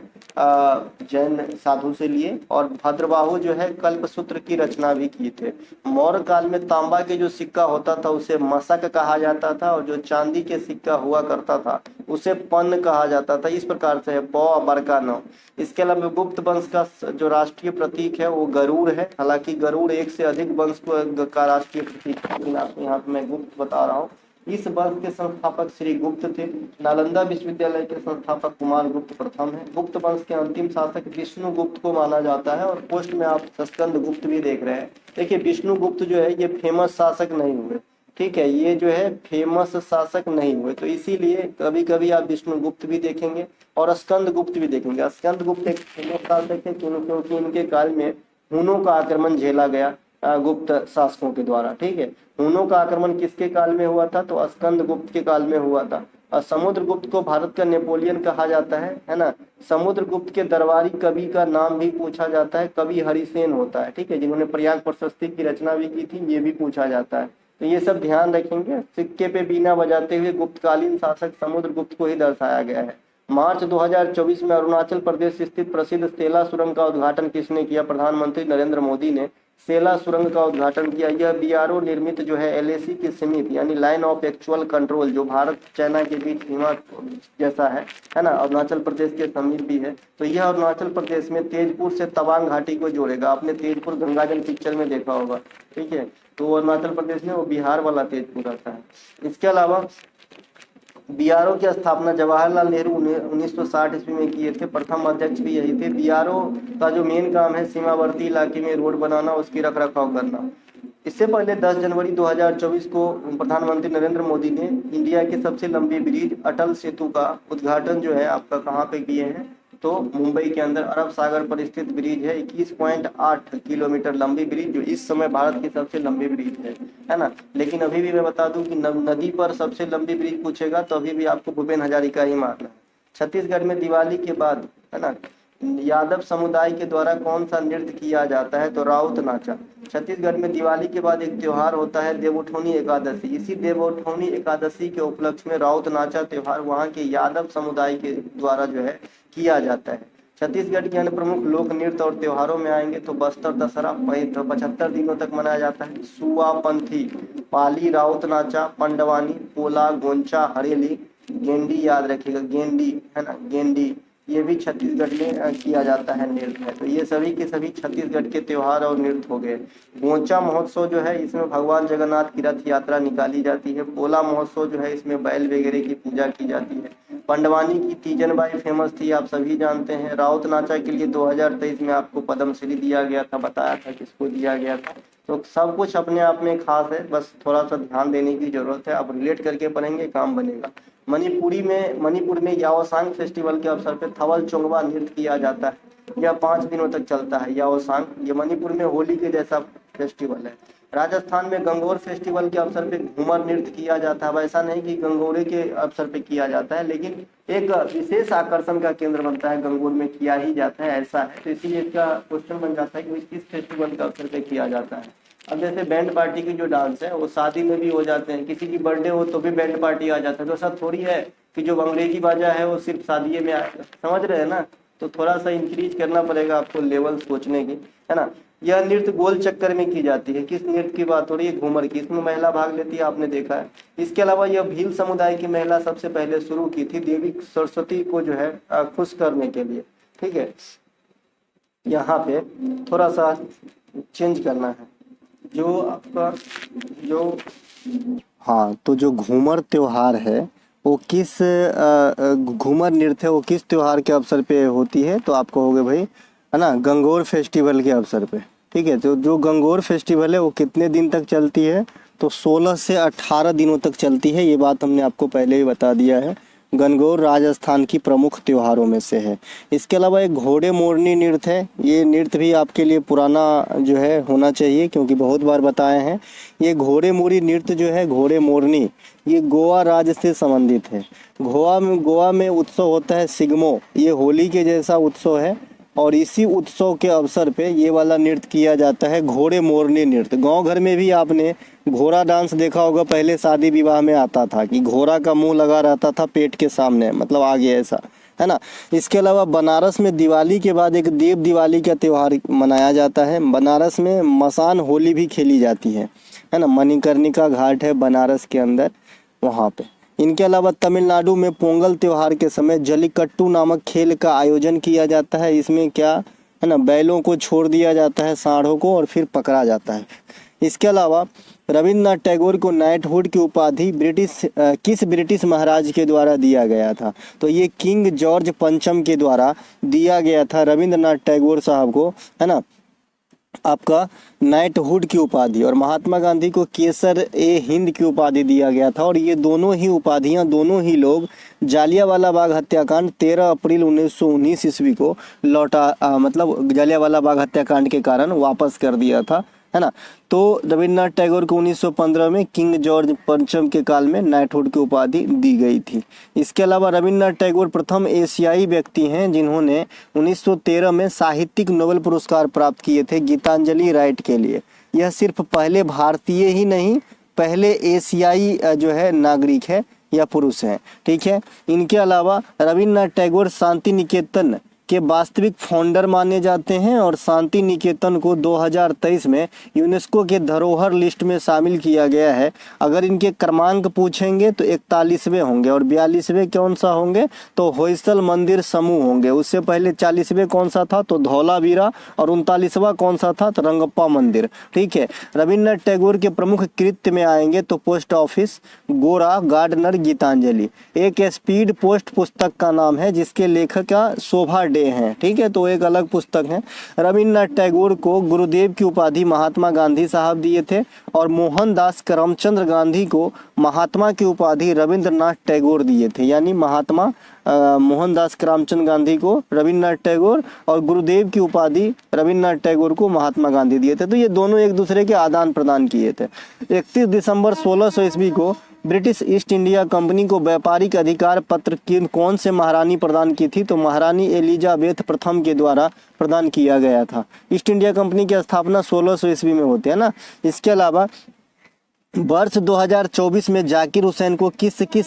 जैन साधु से लिए, और भद्रबाहु जो है कल्पसूत्र की रचना भी की थे। मौर्य काल में तांबा के जो सिक्का होता था उसे मशक कहा जाता था, और जो चांदी के सिक्का हुआ करता था उसे पन्न कहा जाता था। इस प्रकार से है पौ बरका नौ। इसके अलावा गुप्त वंश का जो राष्ट्रीय प्रतीक है वो गरुड़ है। हालांकि गरुड़ एक से अधिक वंश का राष्ट्रीय प्रतीक है, यहाँ पे मैं गुप्त बता रहा हूँ। इस वंश के संस्थापक श्री गुप्त थे। नालंदा विश्वविद्यालय के संस्थापक कुमार गुप्त प्रथम है। गुप्त वंश के अंतिम शासक विष्णु गुप्त को माना जाता है, और पोस्ट में आप स्कंद गुप्त भी देख रहे हैं। देखिए विष्णु गुप्त जो है ये फेमस शासक नहीं हुए, ठीक है, ये जो है फेमस शासक नहीं हुए, तो इसीलिए कभी कभी आप विष्णु गुप्त भी देखेंगे और स्कंद गुप्त भी देखेंगे। स्कंद गुप्त एक फेमस शासक है क्योंकि इनके काल में हुनों का आक्रमण झेला गया गुप्त शासकों के द्वारा, ठीक है। हुनों का आक्रमण किसके काल में हुआ था? तो स्कंद गुप्त के काल में हुआ था। और समुद्रगुप्त को भारत का नेपोलियन कहा जाता है ना। समुद्रगुप्त के दरबारी कवि का नाम भी पूछा जाता है, कवि हरिसेन होता है, ठीक है, जिन्होंने प्रयाग प्रशस्ति की रचना भी की थी, ये भी पूछा जाता है। तो ये सब ध्यान रखेंगे। सिक्के पे बीना बजाते हुए गुप्तकालीन शासक समुद्रगुप्त को ही दर्शाया गया है। मार्च 2024 में अरुणाचल प्रदेश स्थित प्रसिद्ध सेला सुरंग का उद्घाटन किसने किया? प्रधानमंत्री नरेंद्र मोदी ने सेला सुरंग का उद्घाटन किया। यह बीआरओ निर्मित जो है एलएसी की सीमित यानी लाइन ऑफ एक्चुअल कंट्रोल, जो भारत चाइना के बीच सीमा जैसा है ना, अरुणाचल प्रदेश के समीप भी है। तो यह अरुणाचल प्रदेश में तेजपुर से तवांग घाटी को जोड़ेगा। आपने तेजपुर गंगाजल पिक्चर में देखा होगा, ठीक है। तो अरुणाचल प्रदेश में वो बिहार वाला तेजपुर आता है। इसके अलावा बीआरओ की स्थापना जवाहरलाल नेहरू 1960 ईस्वी में किए थे। प्रथम अध्यक्ष भी यही थे। बीआरओ का जो मेन काम है सीमावर्ती इलाके में रोड बनाना, उसकी रख रखाव करना। इससे पहले 10 जनवरी 2024 को प्रधानमंत्री नरेंद्र मोदी ने इंडिया की सबसे लंबी ब्रिज अटल सेतु का उद्घाटन जो है आपका कहाँ पे किए हैं? तो मुंबई के अंदर अरब सागर पर स्थित ब्रिज है। 21.8 किलोमीटर लंबी ब्रिज, जो इस समय भारत की सबसे लंबी ब्रिज है ना। लेकिन अभी भी मैं बता दूं कि नदी पर सबसे लंबी ब्रिज पूछेगा तो अभी भी आपको भूपेन हजारिका ही मारना है। छत्तीसगढ़ में दिवाली के बाद, है ना, यादव समुदाय के द्वारा कौन सा नृत्य किया जाता है? तो राउत नाचा। छत्तीसगढ़ में दिवाली के बाद एक त्योहार होता है देवउठौनी एकादशी। इसी देवउठौनी एकादशी के उपलक्ष्य में राउत नाचा त्योहार वहाँ के यादव समुदाय के द्वारा जो है किया जाता है। छत्तीसगढ़ के अन्य प्रमुख लोक नृत्य और त्योहारों में आएंगे तो बस्तर दशहरा 75 दिनों तक मनाया जाता है। सुआ पंथी, पाली, राउत नाचा, पंडवानी, पोला, गोंचा, हरेली, गेंडी, याद रखिएगा गेंडी है ना, गेंडी, ये भी छत्तीसगढ़ में किया जाता है नृत्य है। तो ये सभी के सभी छत्तीसगढ़ के त्योहार और नृत्य हो गए। गोंचा महोत्सव जो है इसमें भगवान जगन्नाथ की रथ यात्रा निकाली जाती है। पोला महोत्सव जो है इसमें बैल वगैरह की पूजा की जाती है। पंडवानी की तीजनबाई फेमस थी, आप सभी जानते हैं। राउत नाचा के लिए 2023 में आपको पद्मश्री दिया गया था, बताया था किसको दिया गया था। तो सब कुछ अपने आप में खास है, बस थोड़ा सा ध्यान देने की जरूरत है। आप रिलेट करके पढ़ेंगे काम बनेगा। मणिपुर में याओसांग फेस्टिवल के अवसर पर थवल चोंगवा नृत्य किया जाता है। यह 5 दिनों तक चलता है। याओसांग ये मणिपुर में होली के जैसा फेस्टिवल है। राजस्थान में गंगौर फेस्टिवल के अवसर पे घूमर नृत्य किया जाता है। वैसा नहीं कि गंगौरे के अवसर पे किया जाता है, लेकिन एक विशेष आकर्षण का केंद्र बनता है, गंगौर में किया ही जाता है, ऐसा है। तो इसीलिए इसका क्वेश्चन बन जाता है कि किस फेस्टिवल के अवसर पे किया जाता है। अब जैसे बैंड पार्टी की जो डांस है वो शादी में भी हो जाते हैं, किसी की बर्थडे हो तो भी बैंड पार्टी आ जाता है। तो ऐसा थोड़ी है कि जो अंग्रेजी बाजा है वो सिर्फ शादी में आएगा, समझ रहे हैं ना। तो थोड़ा सा इंक्रीज करना पड़ेगा आपको लेवल सोचने की, है ना। यह नृत्य गोल चक्कर में की जाती है। किस नृत्य की बात हो रही है? घूमर की। इसमें महिला भाग लेती है, आपने देखा है। इसके अलावा यह भील समुदाय की महिला सबसे पहले शुरू की थी, देवी सरस्वती को जो है खुश करने के लिए। ठीक है, यहाँ पे थोड़ा सा चेंज करना है जो आपका जो हाँ, तो जो घूमर त्योहार है वो किस घूमर नृत्य है वो किस त्योहार के अवसर पे होती है? तो आपको हो गए भाई, है ना, गंगौर फेस्टिवल के अवसर पे। ठीक है, तो जो गंगौर फेस्टिवल है वो कितने दिन तक चलती है? तो 16 से 18 दिनों तक चलती है। ये बात हमने आपको पहले ही बता दिया है। गंगौर राजस्थान की प्रमुख त्योहारों में से है। इसके अलावा एक घोड़े मोरनी नृत्य है। ये नृत्य भी आपके लिए पुराना जो है होना चाहिए, क्योंकि बहुत बार बताए हैं। ये घोड़े मोरी नृत्य जो है, घोड़े मोरनी, ये गोवा राज्य से संबंधित है। गोवा में उत्सव होता है सिग्मो, ये होली के जैसा उत्सव है। और इसी उत्सव के अवसर पे ये वाला नृत्य किया जाता है, घोड़े मोरनी नृत्य। गांव घर में भी आपने घोड़ा डांस देखा होगा, पहले शादी विवाह में आता था कि घोड़ा का मुंह लगा रहता था पेट के सामने, मतलब आगे ऐसा, है ना। इसके अलावा बनारस में दिवाली के बाद एक देव दिवाली का त्यौहार मनाया जाता है। बनारस में मसान होली भी खेली जाती है ना। मणिकर्णिका घाट है बनारस के अंदर, वहाँ पे। इनके अलावा तमिलनाडु में पोंगल त्योहार के समय जल्लीकट्टू नामक खेल का आयोजन किया जाता है। इसमें क्या है ना, बैलों को छोड़ दिया जाता है, सांडों को, और फिर पकड़ा जाता है। इसके अलावा रविन्द्रनाथ टैगोर को नाइटहुड की उपाधि किस ब्रिटिश महाराज के द्वारा दिया गया था? तो ये किंग जॉर्ज पंचम के द्वारा दिया गया था रविन्द्रनाथ टैगोर साहब को, है ना, आपका नाइटहुड की उपाधि। और महात्मा गांधी को केसर ए हिंद की उपाधि दिया गया था। और ये दोनों ही उपाधियां, दोनों ही लोग जालियांवाला बाग हत्याकांड 13 अप्रैल 1919 ईस्वी को मतलब जालियांवाला बाग हत्याकांड के कारण वापस कर दिया था, है ना। तो रविन्द्रनाथ टैगोर को 1915 में किंग जॉर्ज पंचम के काल में नाइटहुड की उपाधि दी गई थी। इसके अलावा रविन्द्रनाथ टैगोर प्रथम एशियाई व्यक्ति हैं जिन्होंने 1913 में साहित्यिक नोबेल पुरस्कार प्राप्त किए थे गीतांजलि राइट के लिए। यह सिर्फ पहले भारतीय ही नहीं, पहले एशियाई जो है नागरिक है या पुरुष है। ठीक है, इनके अलावा रविन्द्रनाथ टैगोर शांति निकेतन के वास्तविक फाउंडर माने जाते हैं। और शांति निकेतन को 2023 में यूनेस्को के धरोहर लिस्ट में शामिल किया गया है। अगर इनके क्रमांक पूछेंगे तो 41वें होंगे, और 42वें कौन सा होंगे? तो होयसल मंदिर समूह होंगे। उससे पहले 40वें कौन सा था? तो धौलावीरा। और 39वां कौन सा था? तो रंगप्पा मंदिर। ठीक है, रविन्द्रनाथ टैगोर के प्रमुख कृत्य में आएंगे तो पोस्ट ऑफिस, गोरा, गार्डनर, गीतांजलि। एक स्पीड पोस्ट पुस्तक का नाम है जिसके लेखक शोभा हैं। ठीक है, तो एक अलग पुस्तक है। रविन्द्रनाथ टैगोर को गुरुदेव की उपाधि महात्मा गांधी साहब दिए थे। और मोहनदास करमचंद गांधी को महात्मा की उपाधि रविन्द्रनाथ टैगोर दिए थे। यानी महात्मा मोहनदास करमचंद गांधी को रविन्द्रनाथ टैगोर, और गुरुदेव की उपाधि रविन्द्रनाथ टैगोर को महात्मा गांधी दिए थे। तो ये दोनों एक दूसरे के आदान प्रदान किए थे। 31 दिसंबर 1600 ईस्वी को ब्रिटिश ईस्ट इंडिया कंपनी को व्यापारिक अधिकार पत्र कौन से महारानी प्रदान की थी? तो महारानी एलिजाबेथ प्रथम के द्वारा प्रदान किया गया था। ईस्ट इंडिया कंपनी की स्थापना 1600 ईस्वी में होती है ना। इसके अलावा वर्ष 2024 में जाकिर हुसैन को किस किस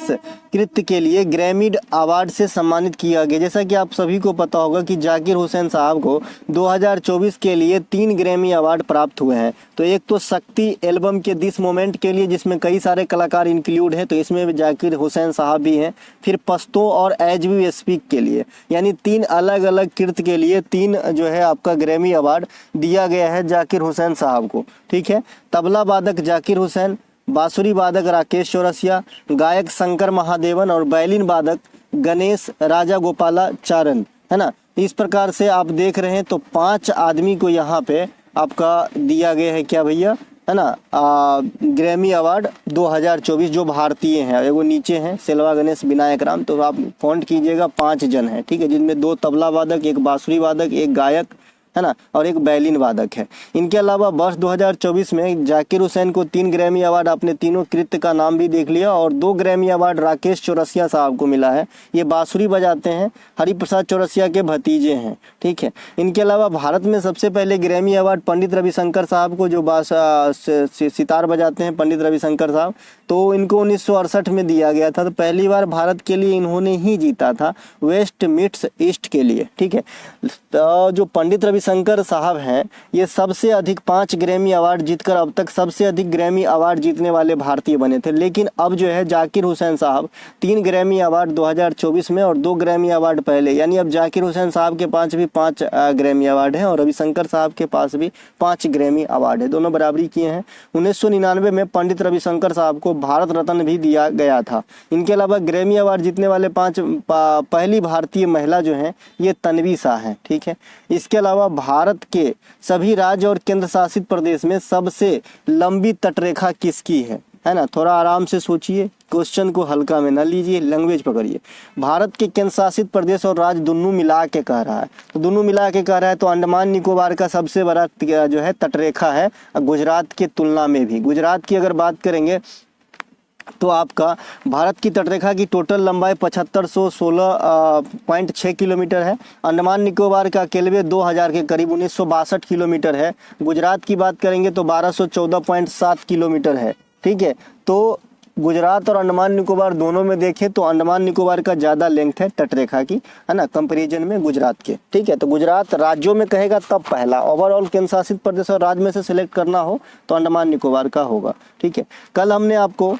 कृत्य के लिए ग्रैमी अवार्ड से सम्मानित किया गया। जैसा कि आप सभी को पता होगा कि जाकिर हुसैन साहब को 2024 के लिए 3 ग्रैमी अवार्ड प्राप्त हुए हैं। तो एक तो शक्ति एल्बम के दिस मोमेंट के लिए, जिसमें कई सारे कलाकार इंक्लूड हैं, तो इसमें भी जाकिर हुसैन साहब भी हैं। फिर पश्तो और एज वी स्पीक के लिए, यानी 3 अलग अलग कृत्य के लिए 3 जो है आपका ग्रैमी अवार्ड दिया गया है जाकिर हुसैन साहब को। ठीक है। तबला वादक जाकिर हुसैन, बांसुरी वादक राकेश चौरसिया, गायक शंकर महादेवन और बैलिन वादक गणेश राजागोपालाचारन, है ना। इस प्रकार से आप देख रहे हैं तो 5 आदमी को यहाँ पे आपका दिया गया है क्या भैया, है ना, ग्रैमी अवार्ड 2024 जो भारतीय हैं। एगो नीचे हैं सेल्वा गणेश विनायक राम, तो आप काउंट कीजिएगा 5 जन हैं। ठीक है, जिनमें 2 तबला वादक, 1 बांसुरी वादक, 1 गायक, है ना, और 1 बैलिन वादक है। इनके अलावा वर्ष 2024 में जाकिर हुसैन को 3 ग्रैमी अवार्ड, आपने तीनों कृत्य का नाम भी देख लिया, और 2 ग्रैमी अवार्ड राकेश चौरसिया साहब को मिला है। ये बांसुरी बजाते हैं, हरिप्रसाद चौरसिया के भतीजे हैं। ठीक है। इनके अलावा भारत में सबसे पहले ग्रैमी अवार्ड पंडित रविशंकर साहब को, जो सितार बजाते हैं पंडित रविशंकर साहब, तो इनको 1968 में दिया गया था। तो पहली बार भारत के लिए इन्होंने ही जीता था, वेस्ट मीट्स ईस्ट के लिए। ठीक है। तो जो पंडित रविशंकर साहब हैं, ये सबसे अधिक 5 ग्रैमी अवार्ड जीतकर अब तक सबसे अधिक ग्रैमी अवार्ड जीतने वाले भारतीय बने थे। लेकिन अब जो है जाकिर हुसैन साहब 3 ग्रैमी अवार्ड 2024 में और 2 ग्रैमी अवार्ड पहले, यानी अब जाकिर हुसैन साहब के पास भी 5 ग्रैमी अवार्ड हैं और रविशंकर साहब के पास भी 5 ग्रैमी अवार्ड है। दोनों बराबरी किए हैं। 1999 में पंडित रविशंकर साहब को भारत रत्न भी दिया गया था। इनके अलावा ग्रैमी अवार्ड जीतने वाले 5 पहली भारतीय महिला जो हैं ये तन्वी शाह हैं। ठीक है। इसके अलावा भारत के सभी राज्य और केंद्र शासित प्रदेश में सबसे लंबी तटरेखा किसकी है ना। थोड़ा आराम से सोचिए, क्वेश्चन को हल्का में न लीजिए, लैंग्वेज पकड़िए। भारत के केंद्र शासित प्रदेश और राज्य दोनों मिला के कह रहा है, तो दोनों मिला के कह रहा है तो अंडमान निकोबार का सबसे बड़ा जो है तटरेखा है गुजरात के तुलना में भी। गुजरात की अगर बात करेंगे तो आपका भारत की तटरेखा की टोटल लंबाई 7516.6 किलोमीटर है। अंडमान निकोबार का अकेले 2000 के करीब 1962 किलोमीटर है। गुजरात की बात करेंगे तो 1214.7 किलोमीटर है। ठीक है। तो गुजरात और अंडमान निकोबार दोनों में देखें तो अंडमान निकोबार का ज़्यादा लेंथ है तटरेखा की, है ना, कंपैरिजन में गुजरात के। ठीक है। तो गुजरात राज्यों में कहेगा तब पहला, ओवरऑल केंद्र शासित प्रदेश और राज्य में से सिलेक्ट करना हो तो अंडमान निकोबार का होगा। ठीक है। कल हमने आपको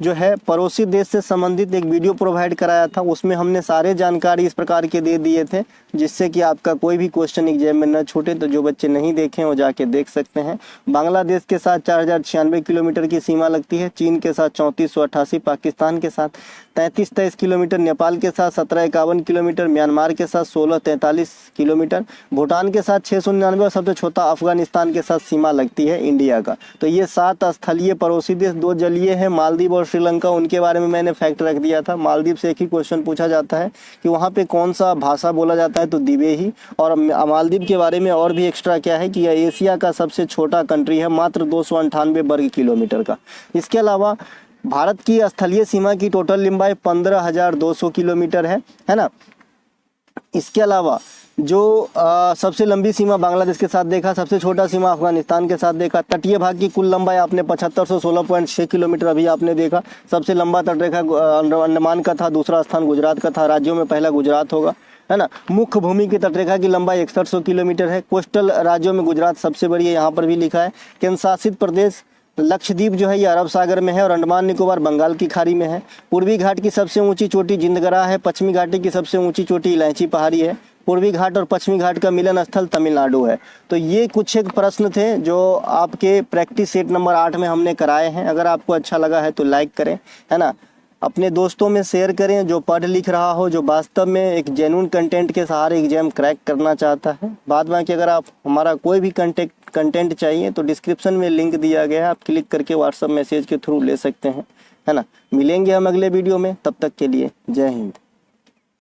जो है पड़ोसी देश से संबंधित एक वीडियो प्रोवाइड कराया था, उसमें हमने सारे जानकारी इस प्रकार के दे दिए थे जिससे कि आपका कोई भी क्वेश्चन एग्जाम में न छूटे। तो जो बच्चे नहीं देखें वो जाके देख सकते हैं। बांग्लादेश के साथ 4096 किलोमीटर की सीमा लगती है, चीन के साथ 3488, पाकिस्तान के साथ 3323 किलोमीटर, नेपाल के साथ 1751 किलोमीटर, म्यांमार के साथ 1643 किलोमीटर, भूटान के साथ 699 और सबसे छोटा अफगानिस्तान के साथ सीमा लगती है इंडिया का। तो ये 7 स्थलीय पड़ोसी देश, 2 जलीय है मालदीव और श्रीलंका। उनके बारे में मैंने फैक्ट रख दिया था। मालदीव से एक ही क्वेश्चन पूछा जाता है कि वहाँ पे कौन सा भाषा बोला जाता है, तो दिवे ही। और मालदीव के बारे में और भी एक्स्ट्रा क्या है कि यह एशिया का सबसे छोटा कंट्री है, मात्र 298 वर्ग किलोमीटर का। इसके अलावा भारत की स्थलीय सीमा की टोटल लंबाई 15,200 किलोमीटर है ना। इसके अलावा जो सबसे लंबी सीमा बांग्लादेश के साथ देखा, सबसे छोटा सीमा अफगानिस्तान के साथ देखा। तटीय भाग की कुल लंबाई आपने 7516.6 किलोमीटर अभी आपने देखा। सबसे लंबा तटरेखा अंडमान का था, दूसरा स्थान गुजरात का था। राज्यों में पहला गुजरात होगा, है ना। मुख्य भूमि की तटरेखा की लंबाई 6100 किलोमीटर है। कोस्टल राज्यों में गुजरात सबसे बड़ी है, यहाँ पर भी लिखा है। केंद्र शासित प्रदेश लक्षद्वीप जो है ये अरब सागर में है और अंडमान निकोबार बंगाल की खाड़ी में है। पूर्वी घाट की सबसे ऊंची चोटी जिंदगरा है। पश्चिमी घाटी की सबसे ऊंची चोटी इलायची पहाड़ी है। पूर्वी घाट और पश्चिमी घाट का मिलन स्थल तमिलनाडु है। तो ये कुछ एक प्रश्न थे जो आपके प्रैक्टिस सेट नंबर 8 में हमने कराए हैं। अगर आपको अच्छा लगा है तो लाइक करें, है ना। अपने दोस्तों में शेयर करें जो पढ़ लिख रहा हो, जो वास्तव में एक जेन्युइन कंटेंट के सहारे एग्जाम क्रैक करना चाहता है। बाद बाकी अगर आप हमारा कोई भी कंटेंट चाहिए तो डिस्क्रिप्शन में लिंक दिया गया है, आप क्लिक करके व्हाट्सएप मैसेज के थ्रू ले सकते हैं, है ना। मिलेंगे हम अगले वीडियो में, तब तक के लिए जय हिंद।